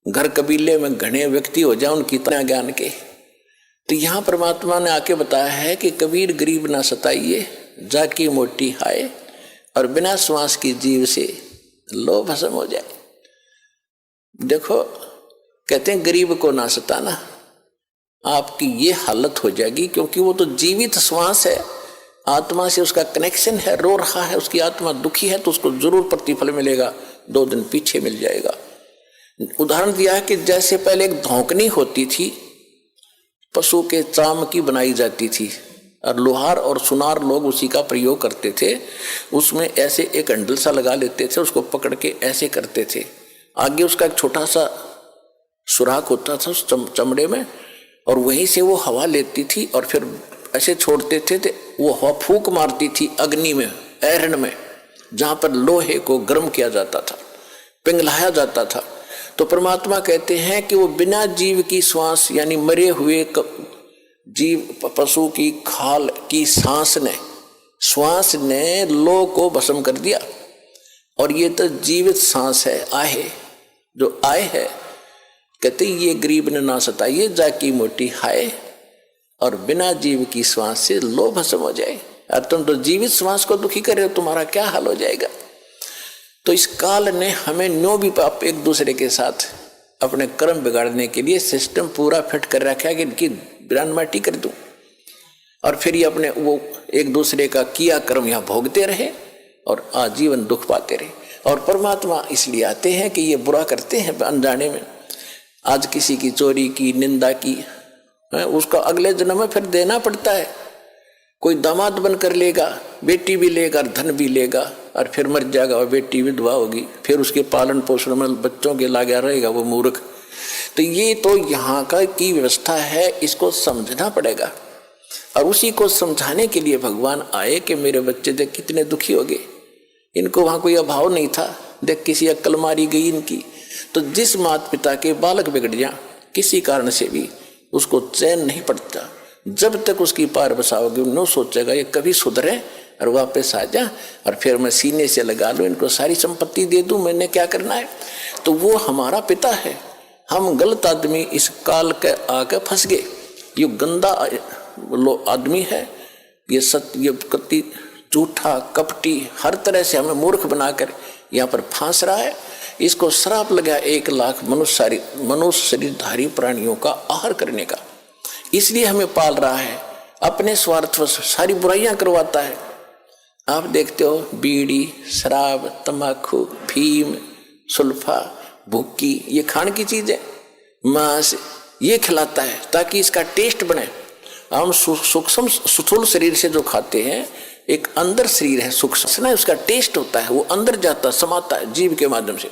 घर कबीले में घने व्यक्ति हो जाए उनकी तरह ज्ञान के। तो यहाँ परमात्मा ने आके बताया है कि कबीर गरीब ना सताइए, जाकी मोटी हाय, और बिना श्वास की जीव से लो भस्म हो जाए। देखो कहते हैं गरीब को ना सताना, आपकी ये हालत हो जाएगी, क्योंकि वो तो जीवित श्वास है, आत्मा से उसका कनेक्शन है, रो रहा है, उसकी आत्मा दुखी है तो उसको जरूर प्रतिफल मिलेगा, 2 दिन पीछे मिल जाएगा। उदाहरण दिया है कि जैसे पहले एक धौंकनी होती थी, पशु के चाम की बनाई जाती थी, और लोहार और सुनार लोग उसी का प्रयोग करते थे। उसमें ऐसे एक हैंडल सा लगा लेते थे, उसको पकड़ के ऐसे करते थे, आगे उसका एक छोटा सा सुराख होता था उस चमड़े में, और वहीं से वो हवा लेती थी और फिर ऐसे छोड़ते थे तो वो हवा फूंक मारती थी अग्नि में, ऐरन में, जहाँ पर लोहे को गर्म किया जाता था, पिघलाया जाता था। तो परमात्मा कहते हैं कि वो बिना जीव की श्वास यानी मरे हुए जीव पशु की खाल की श्वास ने लो को भस्म कर दिया। और ये तो जीवित सांस है, आहे जो आए है, कहते ये गरीब ने ना सताइए जाकी मोटी हाय, और बिना जीव की श्वास से लो भस्म हो जाए। और तुम तो जीवित श्वास को दुखी कर रहे हो, तुम्हारा क्या हाल हो जाएगा। तो इस काल ने हमें न्यो भी पाप एक दूसरे के साथ अपने कर्म बिगाड़ने के लिए सिस्टम पूरा फिट कर रखा है कि इनकी बिरान माटी कर दूं, और फिर ये अपने वो एक दूसरे का किया कर्म यहाँ भोगते रहे और आजीवन दुख पाते रहे। और परमात्मा इसलिए आते हैं कि ये बुरा करते हैं अनजाने में। आज किसी की चोरी की, निंदा की, उसका अगले जन्म में फिर देना पड़ता है। कोई दामाद बनकर लेगा, बेटी भी लेगा, धन भी लेगा, और फिर मर जाएगा और बेटी विधवा होगी, फिर उसके पालन पोषण में बच्चों के लागा रहेगा वो मूर्ख। तो ये तो यहाँ का की व्यवस्था है, इसको समझना पड़ेगा। और उसी को समझाने के लिए भगवान आए कि मेरे बच्चे देख कितने दुखी हो गए, इनको वहाँ कोई अभाव नहीं था, देख किसी अक्ल मारी गई इनकी। तो जिस माता पिता के बालक बिगड़ जाए किसी कारण से भी, उसको चैन नहीं पड़ता। जब तक उसकी पार बसाओगे न सोचेगा ये कभी सुधरे और वापस आ जा, और फिर मैं सीने से लगा लूँ, इनको सारी संपत्ति दे दूँ, मैंने क्या करना है। तो वो हमारा पिता है। हम गलत आदमी इस काल के आके फंस गए। ये गंदा आदमी है, ये कति झूठा कपटी, हर तरह से हमें मूर्ख बनाकर यहाँ पर फांस रहा है। इसको श्राप लगा 1 लाख मनुष्य शरीरधारी प्राणियों का आहार करने का। इसलिए हमें पाल रहा है, अपने स्वार्थ सारी बुराइयां करवाता है। आप देखते हो बीड़ी, शराब, तंबाकू, फीम, सुल्फा, भुक्की, ये खाने की चीज है, मांस ये खिलाता है ताकि इसका टेस्ट बने। हम सूक्ष्म स्थूल शरीर से जो खाते हैं, एक अंदर शरीर है सूक्ष्म, उसका टेस्ट होता है, वो अंदर जाता समाता है जीव के माध्यम से,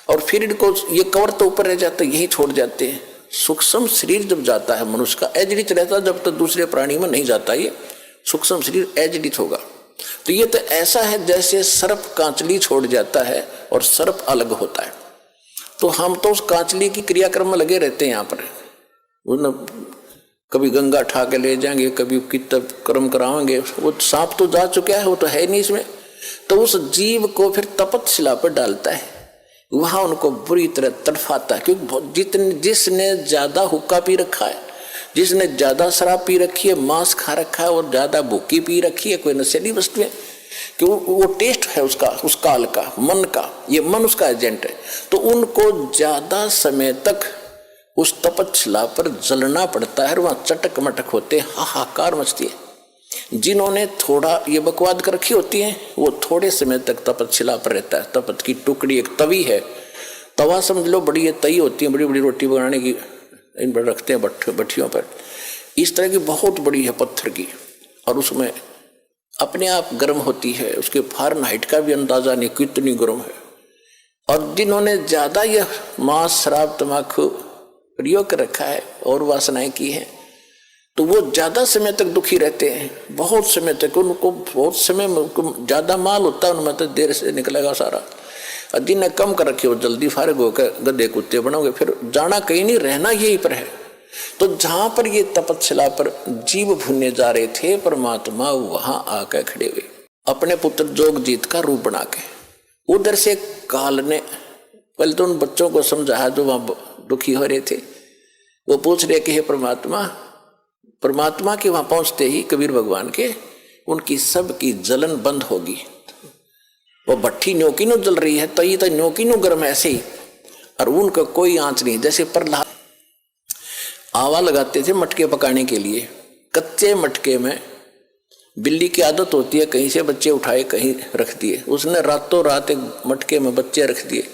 और फिर इनको ये कवर तो ऊपर रह जाता है, यही छोड़ जाते हैं। सूक्ष्म शरीर जब जाता है मनुष्य का एजडित रहता है, जब तक दूसरे प्राणी में नहीं जाता ये सूक्ष्म शरीर एजडित होगा। तो ये तो ऐसा है जैसे सर्प कांचली छोड़ जाता है और सर्प अलग होता है। तो हम तो उस कांचली की क्रियाक्रम में लगे रहते हैं यहाँ पर, कभी गंगा ठा के ले जाएंगे, कभी कितब कर्म कराएंगे। वो सांप तो जा चुका है, वो तो है नहीं इसमें। तो उस जीव को फिर तपतशिला पर डालता है, वहां उनको बुरी तरह तड़फाता है। क्योंकि जिसने ज्यादा हुक्का पी रखा है, जिसने ज्यादा शराब पी रखी है, मांस खा रखा है और ज्यादा भूखी पी रखी है, कोई नशीली वस्तु है, कि वो टेस्ट है उसका, उस काल का, मन का, ये मन उसका एजेंट है। तो उनको ज्यादा समय तक उस तपतशिला पर जलना पड़ता है, वहां चटक मटक होते, हाहाकार मचती है। जिन्होंने थोड़ा ये बकवाद कर रखी होती है, वो थोड़े समय तक तपतशिला पर रहता है। तपत की टुकड़ी एक तवी है, तवा समझ लो, बड़ी ये तई होती है, बड़ी बड़ी रोटी बनाने की, इन पर रखते हैं भट्टियों पर। इस तरह की बहुत बड़ी है पत्थर की, और उसमें अपने आप गर्म होती है, उसके फारेनहाइट का भी अंदाजा नहीं कितनी गर्म है। और जिन्होंने ज्यादा यह मांस, शराब, तम्बाकू प्रयोग कर रखा है और वासनाएं की है, तो वो ज्यादा समय तक दुखी रहते हैं, बहुत समय तक। उनको बहुत समय ज्यादा माल होता है उनमें, तो देर से निकलेगा सारा। और जिन्हें कम कर रखे हो जल्दी फारिग होकर गधे कुत्ते बनोगे, फिर जाना कहीं नहीं, रहना यहीं पर है। तो जहां पर ये तपतशिला पर जीव भूनने जा रहे थे, परमात्मा वहां आकर खड़े हुए, अपने पुत्र जोगजीत का रूप बना के। उधर से काल ने पहले तो उन बच्चों को समझाया जो वहां दुखी हो रहे थे। वो पूछ रहे कि हे परमात्मा के वहां पहुंचते ही कबीर भगवान के, उनकी सब की जलन बंद होगी। वो भट्टी न्योकी नो जल रही है, तो ये तो न्योकी नो गर्म ऐसे ही, और उनका कोई आंच नहीं। जैसे प्रहलाद आवा लगाते थे मटके पकाने के लिए, कच्चे मटके में बिल्ली की आदत होती है कहीं से बच्चे उठाए कहीं रख दिए, उसने रातों रात एक मटके में बच्चे रख दिए।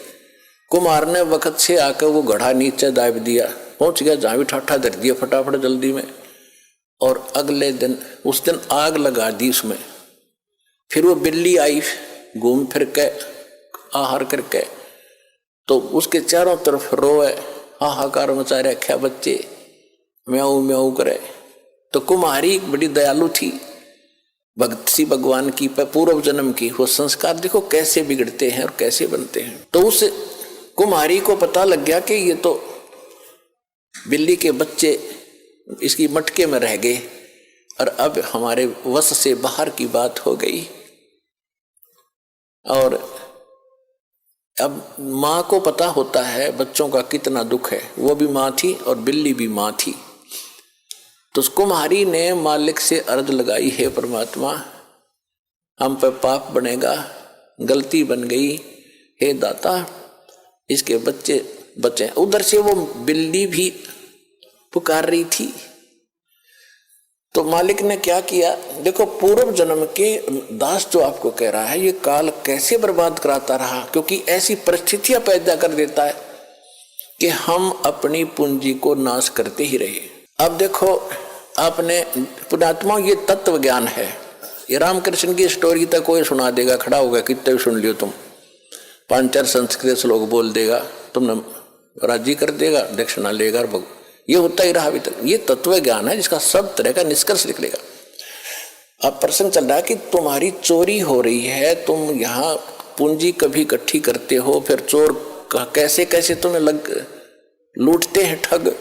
कुमार ने वक्त से आकर वो घड़ा नीचे दाब दिया, पहुंच गया जहां भी ठाठा धर दिया फटाफट जल्दी में। और अगले दिन उस दिन आग लगा दी उसमें। फिर वो बिल्ली आई घूम फिर के आहार करके, तो उसके चारों तरफ रोए, हाहाकार मचा रखा, बच्चे म्याऊ म्याऊ करे। तो कुम्हारी बड़ी दयालु थी, भक्त सी भगवान की, पूर्व जन्म की, वो संस्कार देखो कैसे बिगड़ते हैं और कैसे बनते हैं। तो उस कुम्हारी को पता लग गया कि ये तो बिल्ली के बच्चे इसकी मटके में रह गए और अब हमारे वश से बाहर की बात हो गई। और अब माँ को पता होता है बच्चों का कितना दुख है, वो भी माँ थी और बिल्ली भी माँ थी। तो कुम्हारी ने मालिक से अर्ज लगाई, हे परमात्मा हम पे पाप बनेगा, गलती बन गई, हे दाता इसके बच्चे बचे। उधर से वो बिल्ली भी पुकार रही थी। तो मालिक ने क्या किया, देखो पूर्व जन्म के दास जो आपको कह रहा है ये काल कैसे बर्बाद कराता रहा, क्योंकि ऐसी परिस्थितियां पैदा कर देता है कि हम अपनी पूंजी को नाश करते ही रहे। अब देखो आपने पुण्यात्मा, ये तत्व ज्ञान है। ये रामकृष्ण की स्टोरी तक कोई सुना देगा, खड़ा होगा, कितने भी सुन लियो तुम, 5-4 संस्कृत श्लोक बोल देगा, तुमने राजी कर देगा, दक्षिणा लेगा और ये होता ही रहा अभी तक। ये तत्व ज्ञान है जिसका सब तरह का निष्कर्ष निकलेगा। अब प्रश्न चल रहा है कि तुम्हारी चोरी हो रही है, तुम यहाँ पूंजी कभी इकट्ठी करते हो, फिर चोर कैसे कैसे तुम्हें लूटते हैं ठग।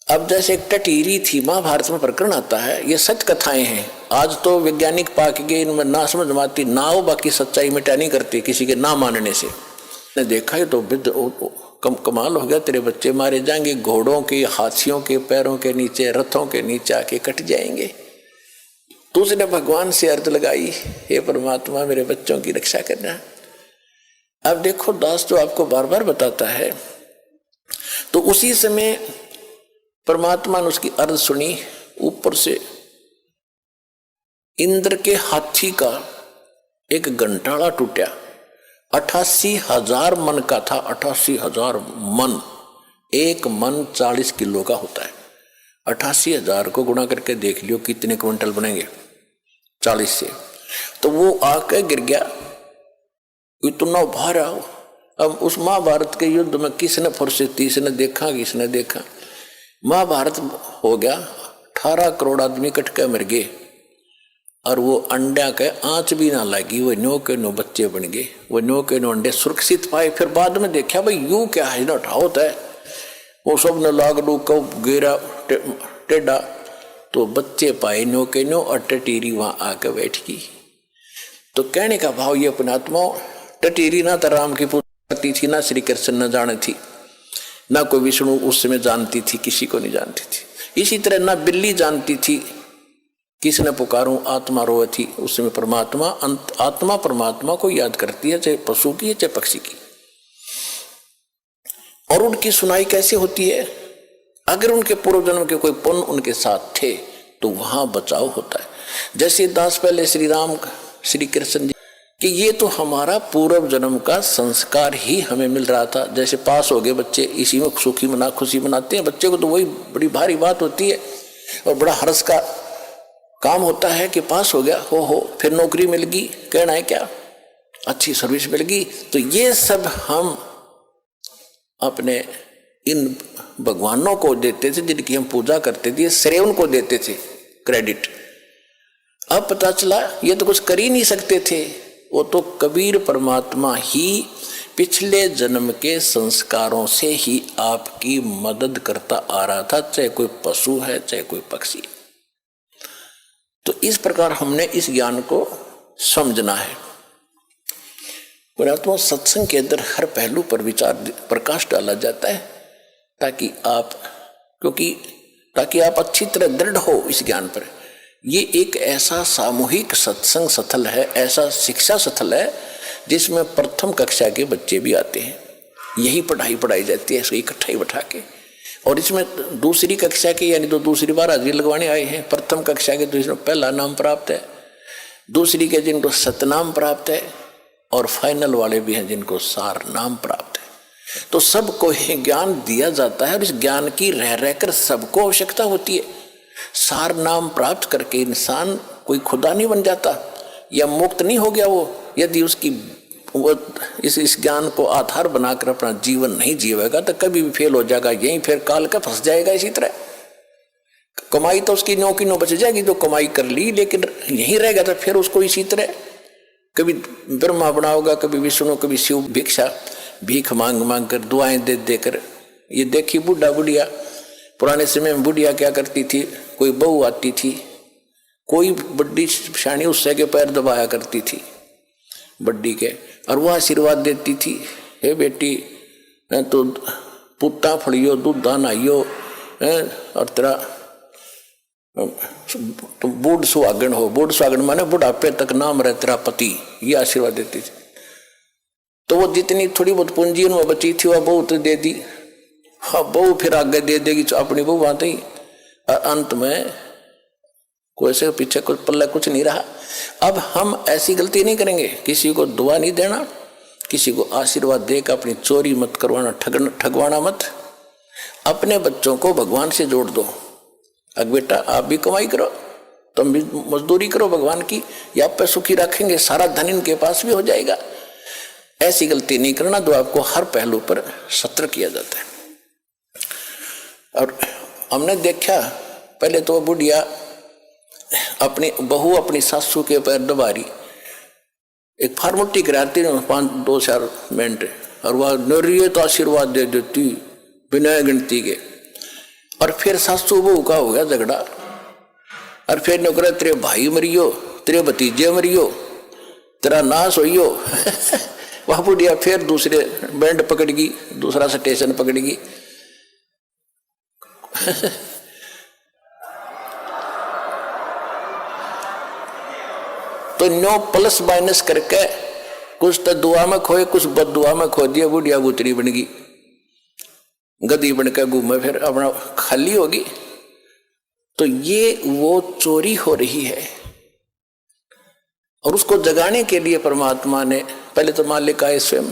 अब जैसे एक टटीरी थी, महाभारत में प्रकरण आता है, ये सच कथाएं हैं। आज तो वैज्ञानिक पाक गए, इनमें ना समझ माती ना हो, बाकी सच्चाई मिटा नहीं करती किसी के ना मानने से। ने देखा है तो कमाल हो गया, तेरे बच्चे मारे जाएंगे, घोड़ों के हाथियों के पैरों के नीचे, रथों के नीचे आके कट जाएंगे। तो उसने भगवान से अर्ज लगाई, हे परमात्मा मेरे बच्चों की रक्षा करना। अब देखो दास जो आपको बार बार बताता है, तो उसी समय परमात्मा ने उसकी अर्ज सुनी। ऊपर से इंद्र के हाथी का एक घंटाड़ा टूटा, 88,000 मन का था। 88,000 मन, एक मन 40 किलो का होता है। 88,000 को गुणा करके देख लियो कितने क्विंटल बनेंगे 40 से। तो वो आके गिर गया, इतना भारा। अब उस महाभारत के युद्ध में किसने फुर्सत थी, इसने देखा किसने देखा। महाभारत हो गया, 18 करोड़ आदमी कट के मर गए और वो अंडा के आंच भी ना लगी, वो 9 के 9 बच्चे बन गए। वो 9 के 9 अंडे सुरक्षित पाए। फिर बाद में देखा भाई यूं क्या है ना, उठावत है, वो सब ने लाग लू कब गिरा टेढ़ा, तो बच्चे पाए 9 के 9 और टटीरी वहां आकर बैठ गई। तो कहने का भाव ये पुण्यात्मा, टटीरी ना तो राम की पूजा करती थी, ना श्री कृष्ण न जाने थी, ना कोई विष्णु उस समय जानती थी, किसी को नहीं जानती थी। इसी तरह ना बिल्ली जानती थी किसने पुकारूं, आत्मा रोए थी उस समय परमात्मा। आत्मा परमात्मा को याद करती है, चाहे पशु की है चाहे पक्षी की। और उनकी सुनाई कैसे होती है, अगर उनके पूर्व जन्म के कोई पुण्य उनके साथ थे तो वहां बचाव होता है। जैसे दास पहले श्री राम श्री कृष्ण जी कि ये तो हमारा पूर्व जन्म का संस्कार ही हमें मिल रहा था। जैसे पास हो गए बच्चे, इसी में सुखी मना खुशी मनाते हैं बच्चे को, तो वही बड़ी भारी बात होती है और बड़ा हर्ष का काम होता है कि पास हो गया, हो फिर नौकरी मिल गई, कहना है क्या, अच्छी सर्विस मिल गई। तो ये सब हम अपने इन भगवानों को देते थे जिनकी हम पूजा करते थे, श्रेय उनको देते थे, क्रेडिट। अब पता चला ये तो कुछ कर ही नहीं सकते थे, वो तो कबीर परमात्मा ही पिछले जन्म के संस्कारों से ही आपकी मदद करता आ रहा था, चाहे कोई पशु है चाहे कोई पक्षी। तो इस प्रकार हमने इस ज्ञान को समझना है। परमात्मा सत्संग के अंदर हर पहलू पर विचार प्रकाश डाला जाता है ताकि आप अच्छी तरह दृढ़ हो इस ज्ञान पर। ये एक ऐसा सामूहिक सत्संग स्थल है, ऐसा शिक्षा स्थल है जिसमें प्रथम कक्षा के बच्चे भी आते हैं। यही पढ़ाई जाती है, इसको इकट्ठा ही बैठा के। और इसमें दूसरी कक्षा के यानी तो दूसरी बार हाजिरी लगवाने आए हैं। प्रथम कक्षा के तो इसमें पहला नाम प्राप्त है, दूसरी के जिनको सतनाम प्राप्त है, और फाइनल वाले भी हैं जिनको सार नाम प्राप्त है। तो सबको ही ज्ञान दिया जाता है और इस ज्ञान की रह रहकर सबको आवश्यकता होती है। सार नाम प्राप्त करके इंसान कोई खुदा नहीं बन जाता या मुक्त नहीं हो गया वो, यदि उसकी वो इस ज्ञान को आधार बनाकर अपना जीवन नहीं जीवेगा तो कभी भी फेल हो जाएगा, यहीं फिर काल का फंस जाएगा। इसी तरह कमाई तो उसकी नो की नो बच जाएगी जो कमाई कर ली, लेकिन यहीं रहेगा तो फिर उसको इसी तरह कभी ब्रह्मा बना होगा, कभी विष्णु, कभी शिव, भिक्षा भीख मांग मांग कर, दुआएं दे देकर। ये देखी बुढ़ा बुढ़िया, पुराने समय में बुढ़िया क्या करती थी, कोई बहू आती थी, कोई बड्डी शानी उससे के पैर दबाया करती थी बड्डी के, और वह आशीर्वाद देती थी, हे बेटी तो पुत्ता फड़ियो दूधा नहाइयो और तेरा तो बूढ़ सुहागन हो। बूढ़ सुहागन माने बुढ़ापे तक नाम रहे तेरा पति, ये आशीर्वाद देती थी। तो वो जितनी थोड़ी बहुत पूंजी उनमें बची थी वह बहू तो दे दी, हाँ बहू फिर आगे दे देगी अपनी बहू आते ही, और अंत में कोई से पीछे कुछ पल्ला कुछ नहीं रहा। अब हम ऐसी गलती नहीं करेंगे, किसी को दुआ नहीं देना, किसी को आशीर्वाद देकर अपनी चोरी मत करवाना, ठगवाना मत। अपने बच्चों को भगवान से जोड़ दो। अब बेटा आप भी कमाई करो, तुम भी मजदूरी करो भगवान की, या आप पे सुखी रखेंगे, सारा धन इनके पास भी हो जाएगा। ऐसी गलती नहीं करना जो आपको हर पहलू पर सत्र किया जाता है। और हमने देखा पहले तो बुढ़िया अपनी बहू अपनी सासू के पैर दबा रही, एक फार्मोटी कराती 5-2-4 मिनट, और वह निर्यत आशीर्वाद दे देती बिना गिनती के। और फिर सासू बहू का हो गया झगड़ा, और फिर नौकरा तेरे भाई मरियो, तेरे भतीजे मरियो, तेरा नाश होइयो। वह बुढ़िया फिर दूसरे बैंड पकड़गी, दूसरा स्टेशन पकड़गी। तो 9 प्लस माइनस करके कुछ तो दुआ में खोए, कुछ बद दुआ में खो दिया। बुढ़िया गुतरी बन गई, गदी बनकर घूमे, फिर अपना खाली होगी। तो ये वो चोरी हो रही है, और उसको जगाने के लिए परमात्मा ने पहले तो मालिक आए स्वयं,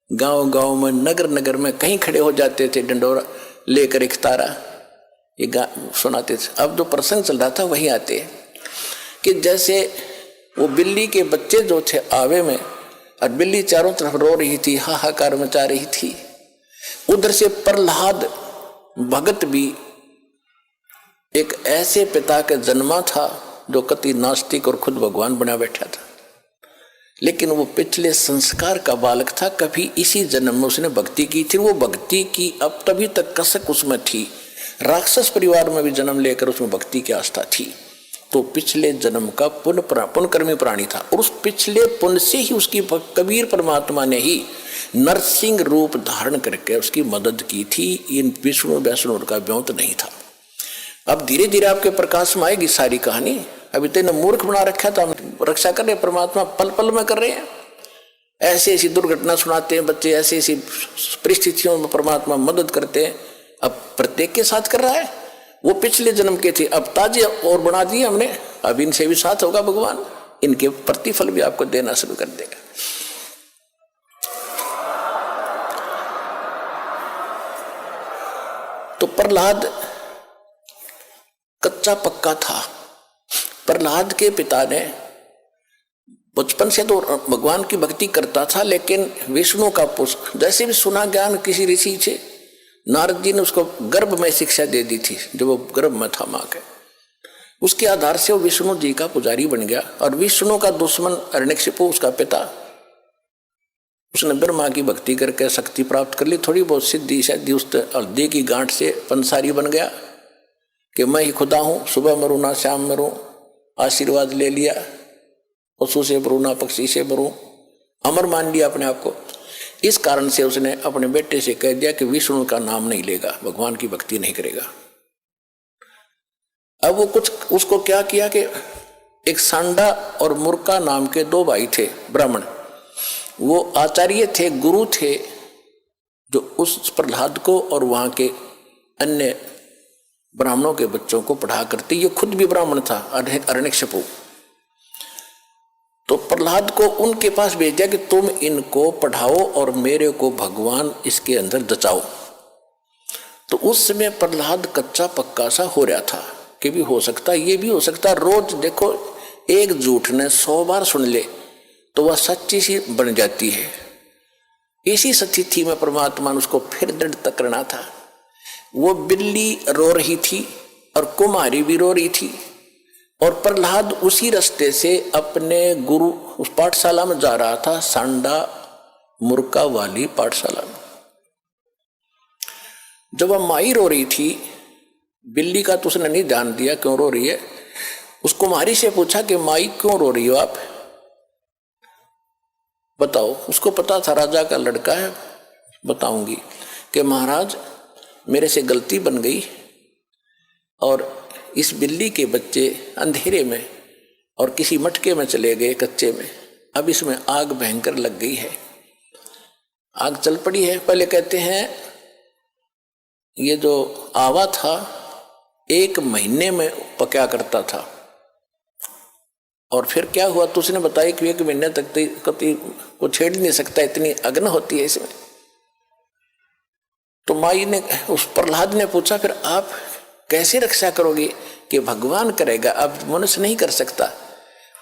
गांव गांव में, नगर नगर में कहीं खड़े हो जाते थे, डंडोरा लेकर एक तारा, ये सुनाते थे। अब जो प्रसंग चल रहा था वही आते कि जैसे वो बिल्ली के बच्चे जो थे आवे में, और बिल्ली चारों तरफ रो रही थी, हाहाकार मचा रही थी। उधर से प्रहलाद भगत भी एक ऐसे पिता के जन्मा था जो कति नास्तिक और खुद भगवान बना बैठा था, लेकिन वो पिछले संस्कार का बालक था। कभी इसी जन्म में उसने भक्ति की थी, वो भक्ति की अब तभी तक कसक उसमें थी। राक्षस परिवार में भी जन्म लेकर उसमें भक्ति की आस्था थी, तो पिछले जन्म का पुण्यकर्मी प्राणी था। और उस पिछले पुण्य से ही उसकी कबीर परमात्मा ने ही नरसिंह रूप धारण करके उसकी मदद की थी। इन विष्णु वैष्णु का ब्योंत नहीं था। अब धीरे धीरे आपके प्रकाश में आएगी सारी कहानी। अभी तेने मूर्ख बना रखा था, हम रक्षा कर रहे, परमात्मा पल पल में कर रहे हैं। ऐसी ऐसी दुर्घटना सुनाते हैं बच्चे, ऐसी ऐसी परिस्थितियों में परमात्मा मदद करते हैं। अब प्रत्येक के साथ कर रहा है। वो पिछले जन्म के थे, अब ताजे और बना दिए हमने, अब इनसे भी साथ होगा भगवान, इनके प्रतिफल भी आपको देना शुरू कर देगा। तो प्रहलाद कच्चा पक्का था। प्रहलाद के पिता ने बचपन से तो भगवान की भक्ति करता था, लेकिन विष्णु का पुष्प जैसे भी सुना ज्ञान किसी ऋषि से, नारद जी ने उसको गर्भ में शिक्षा दे दी थी जब वो गर्भ में था मां के। उसके आधार से वो विष्णु जी का पुजारी बन गया। और विष्णु का दुश्मन हिरण्यकशिपु, उसका पिता, उसने ब्रह्मा की भक्ति करके शक्ति प्राप्त कर ली, थोड़ी बहुत सिद्धि शायद उस हल्दी की गांठ से पंसारी बन गया कि मैं ही खुदा हूं, सुबह मरूं ना शाम मरूं, आशीर्वाद ले लिया, पशु से मरूं ना पक्षी से मरूं, अमर मान लिया अपने आप को। इस कारण से उसने अपने बेटे से कह दिया कि विष्णु का नाम नहीं लेगा, भगवान की भक्ति नहीं करेगा। अब वो कुछ उसको क्या किया कि एक सांडा और मुर्का नाम के 2 भाई थे ब्राह्मण, वो आचार्य थे, गुरु थे, जो उस प्रहलाद को और वहां के अन्य ब्राह्मणों के बच्चों को पढ़ा करते। ये खुद भी ब्राह्मण था, हिरण्यकशिपु। तो प्रहलाद को उनके पास भेज दिया कि तुम इनको पढ़ाओ और मेरे को भगवान इसके अंदर जचाओ। तो उस समय प्रहलाद कच्चा पक्का सा हो रहा था, कि भी हो सकता है, ये भी हो सकता है। रोज देखो, एक झूठ ने 100 बार सुन ले तो वह सच्ची सी बन जाती है। इसी स्थिति में परमात्मा ने उसको फिर दृढ़ करना था। वो बिल्ली रो रही थी और कुमारी भी रो रही थी, और प्रहलाद उसी रास्ते से अपने गुरु उस पाठशाला में जा रहा था, सांडा मुर्का वाली पाठशाला में। जब वह माई रो रही थी, बिल्ली का तो उसने नहीं ध्यान दिया क्यों रो रही है। उस कुमारी से पूछा कि माई क्यों रो रही हो आप, बताओ। उसको पता था राजा का लड़का है, बताऊंगी कि महाराज मेरे से गलती बन गई और इस बिल्ली के बच्चे अंधेरे में और किसी मटके में चले गए कच्चे में, अब इसमें आग भयंकर लग गई है, आग चल पड़ी है। पहले कहते हैं ये जो आवा था 1 महीने में पका करता था, और फिर क्या हुआ तो उसने बताया कि 1 महीने तक कभी को छेड़ नहीं सकता, इतनी अग्नि होती है इसमें। तो माई ने, उस प्रहलाद ने पूछा फिर आप कैसे रक्षा करोगे, कि भगवान करेगा, अब मनुष्य नहीं कर सकता,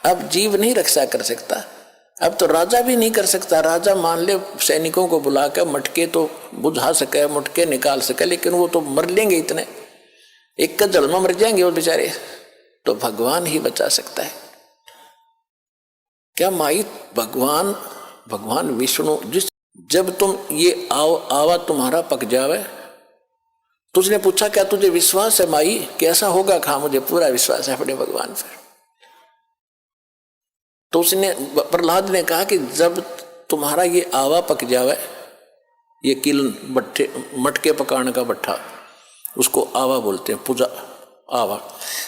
अब जीव नहीं रक्षा कर सकता, अब तो राजा भी नहीं कर सकता। राजा मान ले सैनिकों को बुलाकर मटके तो बुझा सके, मटके निकाल सके, लेकिन वो तो मर लेंगे, इतने एक का जल में मर जाएंगे वो बेचारे, तो भगवान ही बचा सकता है। क्या माई भगवान विष्णु जब तुम ये आवा तुम्हारा पक जावे, तो उसने पूछा क्या तुझे विश्वास है माई, कैसा होगा? कहा मुझे पूरा विश्वास है अपने भगवान पर। तो उसने, प्रहलाद ने कहा कि जब तुम्हारा ये आवा पक जावे, ये किलन भट्टे मटके पकाने का भट्ठा, उसको आवा बोलते हैं, पूजा आवा,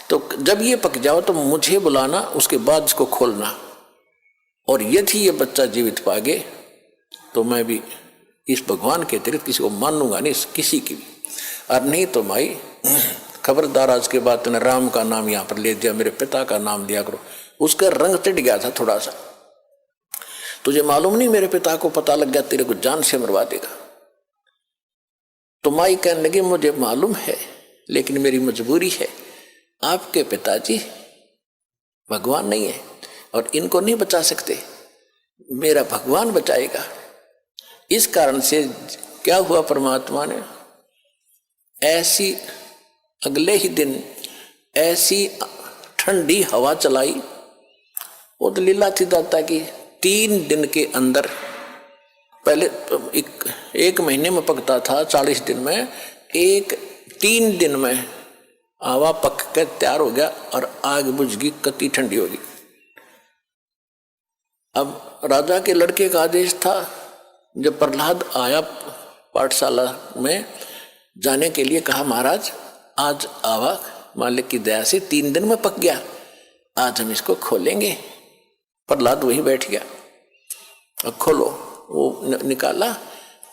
तो जब ये पक जाओ तो मुझे बुलाना, उसके बाद इसको खोलना, और यदि ये बच्चा जीवित पागे तो मैं भी इस भगवान के अतिरिक्त किसी को मानूंगा नहीं, किसी की भी, और नहीं तो माई खबरदार आज के बाद तूने राम का नाम यहाँ पर ले दिया, मेरे पिता का नाम लिया करो। उसका रंग टिट गया था थोड़ा सा, तुझे मालूम नहीं मेरे पिता को पता लग गया तेरे को जान से मरवा देगा। तो माई कहने लगी मुझे मालूम है, लेकिन मेरी मजबूरी है, आपके पिताजी भगवान नहीं है और इनको नहीं बचा सकते, मेरा भगवान बचाएगा। इस कारण से क्या हुआ, परमात्मा ने ऐसी अगले ही दिन ऐसी ठंडी हवा चलाई, वो तो लीला थी दाता की। 3 दिन के अंदर, पहले 1 महीने में पकता था, 40 दिन में, 3 दिन में आवा पक कर तैयार हो गया और आग बुझ गई, कति ठंडी होगी। अब राजा के लड़के का आदेश था, जब प्रहलाद आया पाठशाला में जाने के लिए, कहा महाराज आज आवा मालिक की दया से 3 दिन में पक गया, आज हम इसको खोलेंगे। प्रहलाद वहीं बैठ गया, और खोलो, वो निकाला।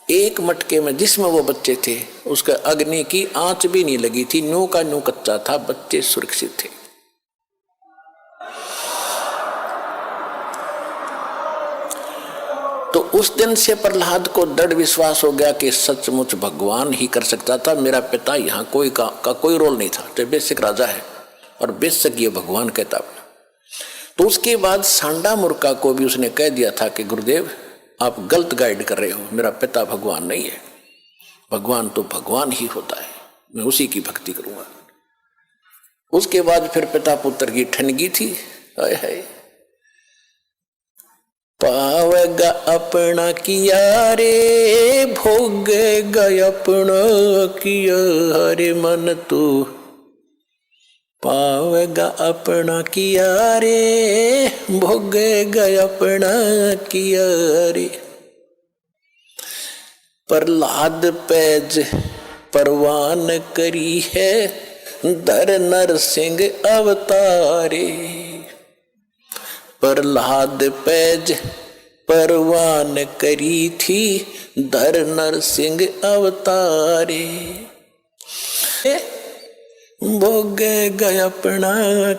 एक मटके में जिसमें वो बच्चे थे उसका अग्नि की आंच भी नहीं लगी थी, न्यू का न्यू कच्चा था, बच्चे सुरक्षित थे। तो उस दिन से प्रहलाद को दृढ़ विश्वास हो गया कि सचमुच भगवान ही कर सकता था, मेरा पिता यहाँ कोई का कोई रोल नहीं था, तो बेशक राजा है और बेशक ये भगवान कहता। तो उसके बाद सांडा मुर्का को भी उसने कह दिया था कि गुरुदेव आप गलत गाइड कर रहे हो, मेरा पिता भगवान नहीं है, भगवान तो भगवान ही होता है, मैं उसी की भक्ति करूंगा। उसके बाद फिर पिता पुत्र की ठनगी थी, हाय हाय, पावेगा अपना किया रे, भोगेगा अपना किया रे, मन तू पावेगा अपना किया रे, भोगेगा अपना किया रे। प्रहलाद पैज परवान करी है, धर नर सिंह अवतारे। प्रहलाद पैज परवान करी थी, धर नर सिंह अवतारे। भोगे गए अपना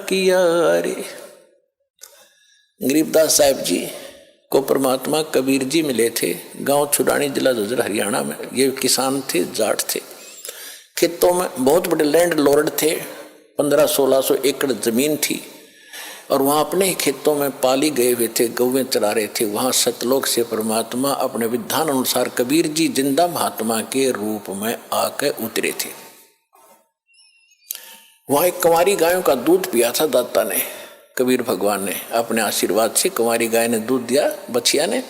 किया रे। गरीबदास साहिब जी को परमात्मा कबीर जी मिले थे, गांव छुड़ानी, जिला झज्जर, हरियाणा में। ये किसान थे, जाट थे, खेतों में बहुत बड़े लैंड लॉर्ड थे, 1500-1600 एकड़ जमीन थी और वहाँ अपने ही खेतों में पाली गए हुए थे, गौवें चरा रहे थे। वहाँ सतलोक से परमात्मा अपने विधान अनुसार कबीर जी जिंदा महात्मा के रूप में आकर उतरे थे। वहाँ एक कंवारी गायों का दूध पिया था दाता ने, कबीर भगवान ने अपने आशीर्वाद से कंवारी गाय ने दूध दिया बछिया ने,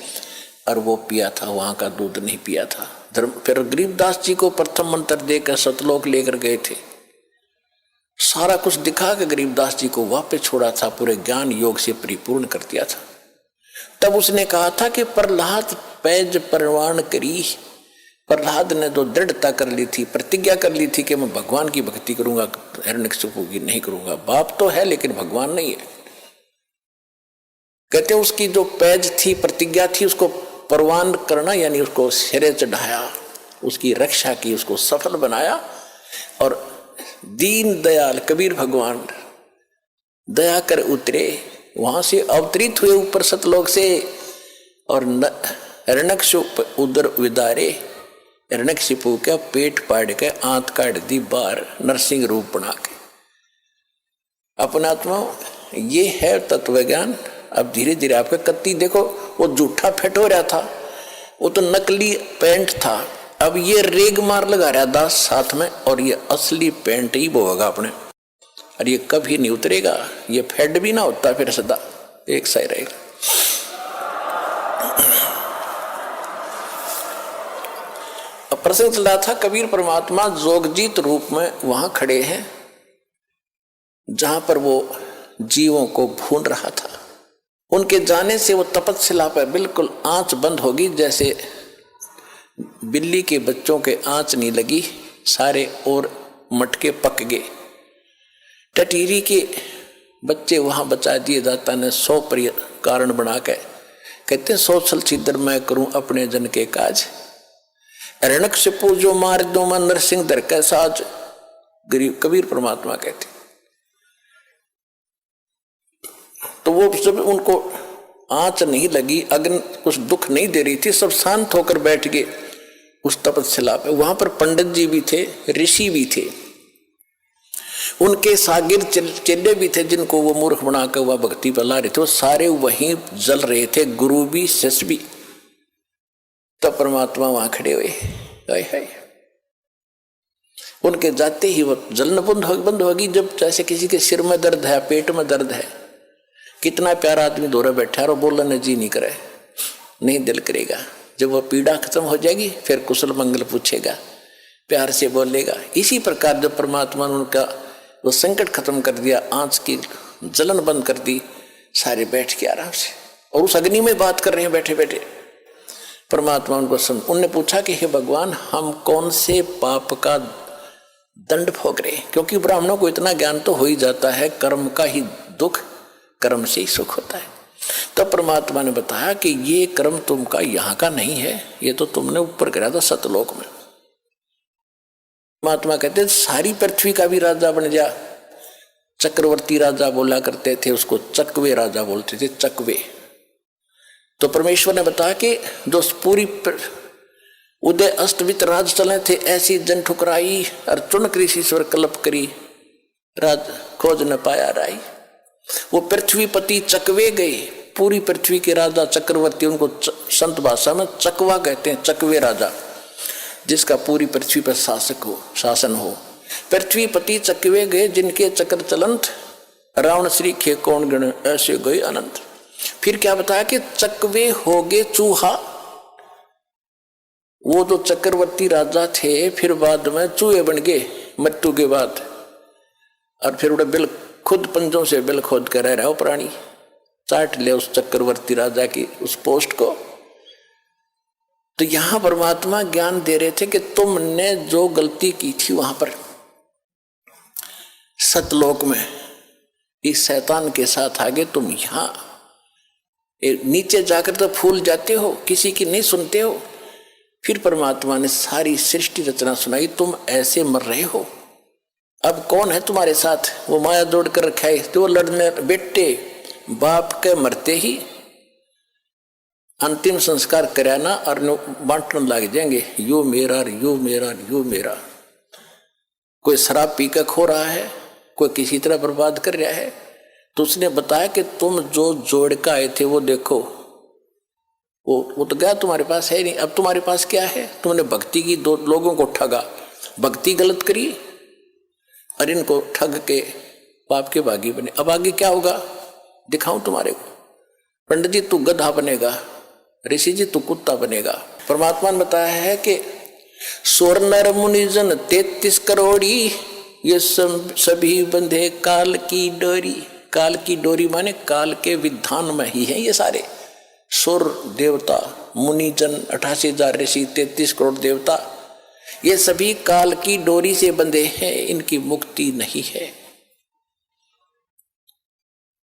और वो पिया था, वहाँ का दूध नहीं पिया था। फिर गरीबदास जी को प्रथम मंत्र देकर सतलोक लेकर गए थे। सारा कुछ दिखा के गरीबदास जी को वापस छोड़ा था, पूरे ज्ञान योग से परिपूर्ण कर दिया था। तब उसने कहा था कि प्रहलाद पैज परवान करी। प्रहलाद ने तो दृढ़ता कर ली थी, प्रतिज्ञा कर ली थी कि मैं भगवान की भक्ति करूंगा, हिरण्यकशिपु की नहीं करूंगा। बाप तो है लेकिन भगवान नहीं है। कहते उसकी जो पैज थी, प्रतिज्ञा थी, उसको परवान करना यानी उसको सिरे चढ़ाया, उसकी रक्षा की, उसको सफल बनाया। और दीन दयाल कबीर भगवान दया कर उतरे, वहां से अवतरित हुए ऊपर सतलोक से, और हिरण्यकशिपु उदर विदारे, हिरण्यकशिपु का पेट पाड़ के आंत काट दी बाहर, नरसिंह रूप बना के। अपना आत्मा ये है तत्व ज्ञान। अब धीरे धीरे आपका कत्ती देखो, वो जूठा फेट हो रहा था, वो तो नकली पेंट था, अब ये रेग मार लगा रहा दास साथ में, और ये असली पेंट ही बोगा अपने, और ये कभी नहीं उतरेगा। ये फेड भी ना होता फिर सदा एक सा ही रहेगा। अब प्रसंग चल रहा था, कबीर परमात्मा जोगजीत रूप में वहां खड़े हैं जहां पर वो जीवों को भून रहा था। उनके जाने से वो तपस्या पर बिल्कुल आंच बंद होगी, जैसे बिल्ली के बच्चों के आंच नहीं लगी, सारे और मटके पक गए। टटीरी के बच्चे वहां बचा दिए दाता ने 100 कारण बना के। कहते 100 छलछिद्र मैं करूं अपने जन के काज, हिरण्यकशिपु जो मार दो मैं नरसिंह दर का साज। कबीर परमात्मा कहते। तो वो जब उनको आंच नहीं लगी, अग्नि कुछ दुख नहीं दे रही थी, सब शांत होकर बैठ गए उस तपस्या पे। वहां पर पंडित जी भी थे, ऋषि भी थे, उनके सागिर चेले भी थे, जिनको वो मूर्ख बनाकर वह भक्ति पर ला रहे थे। वो सारे वहीं जल रहे थे, गुरु भी शिष्य भी। तब परमात्मा वहां खड़े हुए, हाय हाय। उनके जाते ही वो जलन बंद होगी। जब जैसे किसी के सिर में दर्द है, पेट में दर्द है, कितना प्यारा आदमी दौरा बैठा है और बोलने जी नहीं करे, नहीं दिल करेगा। जब वह पीड़ा खत्म हो जाएगी फिर कुशल मंगल पूछेगा, प्यार से बोलेगा। इसी प्रकार जब परमात्मा ने उनका वो संकट खत्म कर दिया, आंच की जलन बंद कर दी, सारे बैठ के आराम से और उस अग्नि में बात कर रहे हैं बैठे बैठे। परमात्मा उनको उनने पूछा कि हे भगवान, हम कौन से पाप का दंड भोग रहे? क्योंकि ब्राह्मणों को इतना ज्ञान तो हो ही जाता है, कर्म का ही दुख, कर्म से ही सुख होता है। तो परमात्मा ने बताया कि ये कर्म तुमका यहाँ का नहीं है, ये तो तुमने ऊपर करा था सतलोक में। परमात्मा कहते सारी पृथ्वी का भी राजा बन जा। चक्रवर्ती राजा बोला करते थे, उसको चकवे राजा बोलते थे, चकवे। तो परमेश्वर ने बताया कि जो पूरी उदय अष्टवित राज चले थे, ऐसी जन ठुकराई और चुन कृषिश्वर कल्प करी, राज खोज न पाया राई। वो पृथ्वीपति चकवे गए, पूरी पृथ्वी के राजा चक्रवर्ती, उनको संत भाषा में चकवा कहते हैं, चकवे राजा, जिसका पूरी पृथ्वी पर शासन हो। पृथ्वीपति चकवे गए, जिनके चक्र चलंत, रावण श्री खे कौन गण, ऐसे गए अनंत। फिर क्या बताया कि चकवे हो गए चूहा। वो जो चक्रवर्ती राजा थे फिर बाद में चूहे बन गए मृत्यु के बाद, और फिर उड़े बिल खुद पंजों से बिल खोद कर रह रहा हो प्राणी, चाट ले उस चक्रवर्ती राजा की उस पोस्ट को। तो यहां परमात्मा ज्ञान दे रहे थे कि तुमने जो गलती की थी वहां पर सतलोक में इस शैतान के साथ आगे, तुम यहां नीचे जाकर तो फूल जाते हो, किसी की नहीं सुनते हो। फिर परमात्मा ने सारी सृष्टि रचना सुनाई, तुम ऐसे मर रहे हो, अब कौन है तुम्हारे साथ? वो माया जोड़ कर रखा है, तो लड़ने बेटे बाप के मरते ही अंतिम संस्कार कराना और बांटने लग जाएंगे, यो मेरा, यो मेरा, यो मेरा। कोई शराब पी कर खो रहा है, कोई किसी तरह बर्बाद कर रहा है। तो उसने बताया कि तुम जो जोड़ का आए थे वो देखो, वो तो गया, तुम्हारे पास है नहीं। अब तुम्हारे पास क्या है? तुमने भक्ति की, दो लोगों को ठगा, भक्ति गलत करी और इनको ठग के पाप के भागी बने। अब आगे क्या होगा दिखाऊं तुम्हारे को। पंडित जी तू गधा बनेगा, ऋषि जी तू कुत्ता बनेगा। परमात्मा ने बताया है कि स्वर नर मुनिजन 33 करोड़ी, ये सभी बंधे काल की डोरी। काल की डोरी माने काल के विधान में ही है ये सारे। सुर देवता, मुनिजन 88,000 ऋषि, 33 करोड़ देवता, ये सभी काल की डोरी से बंधे हैं, इनकी मुक्ति नहीं है।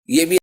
ये भी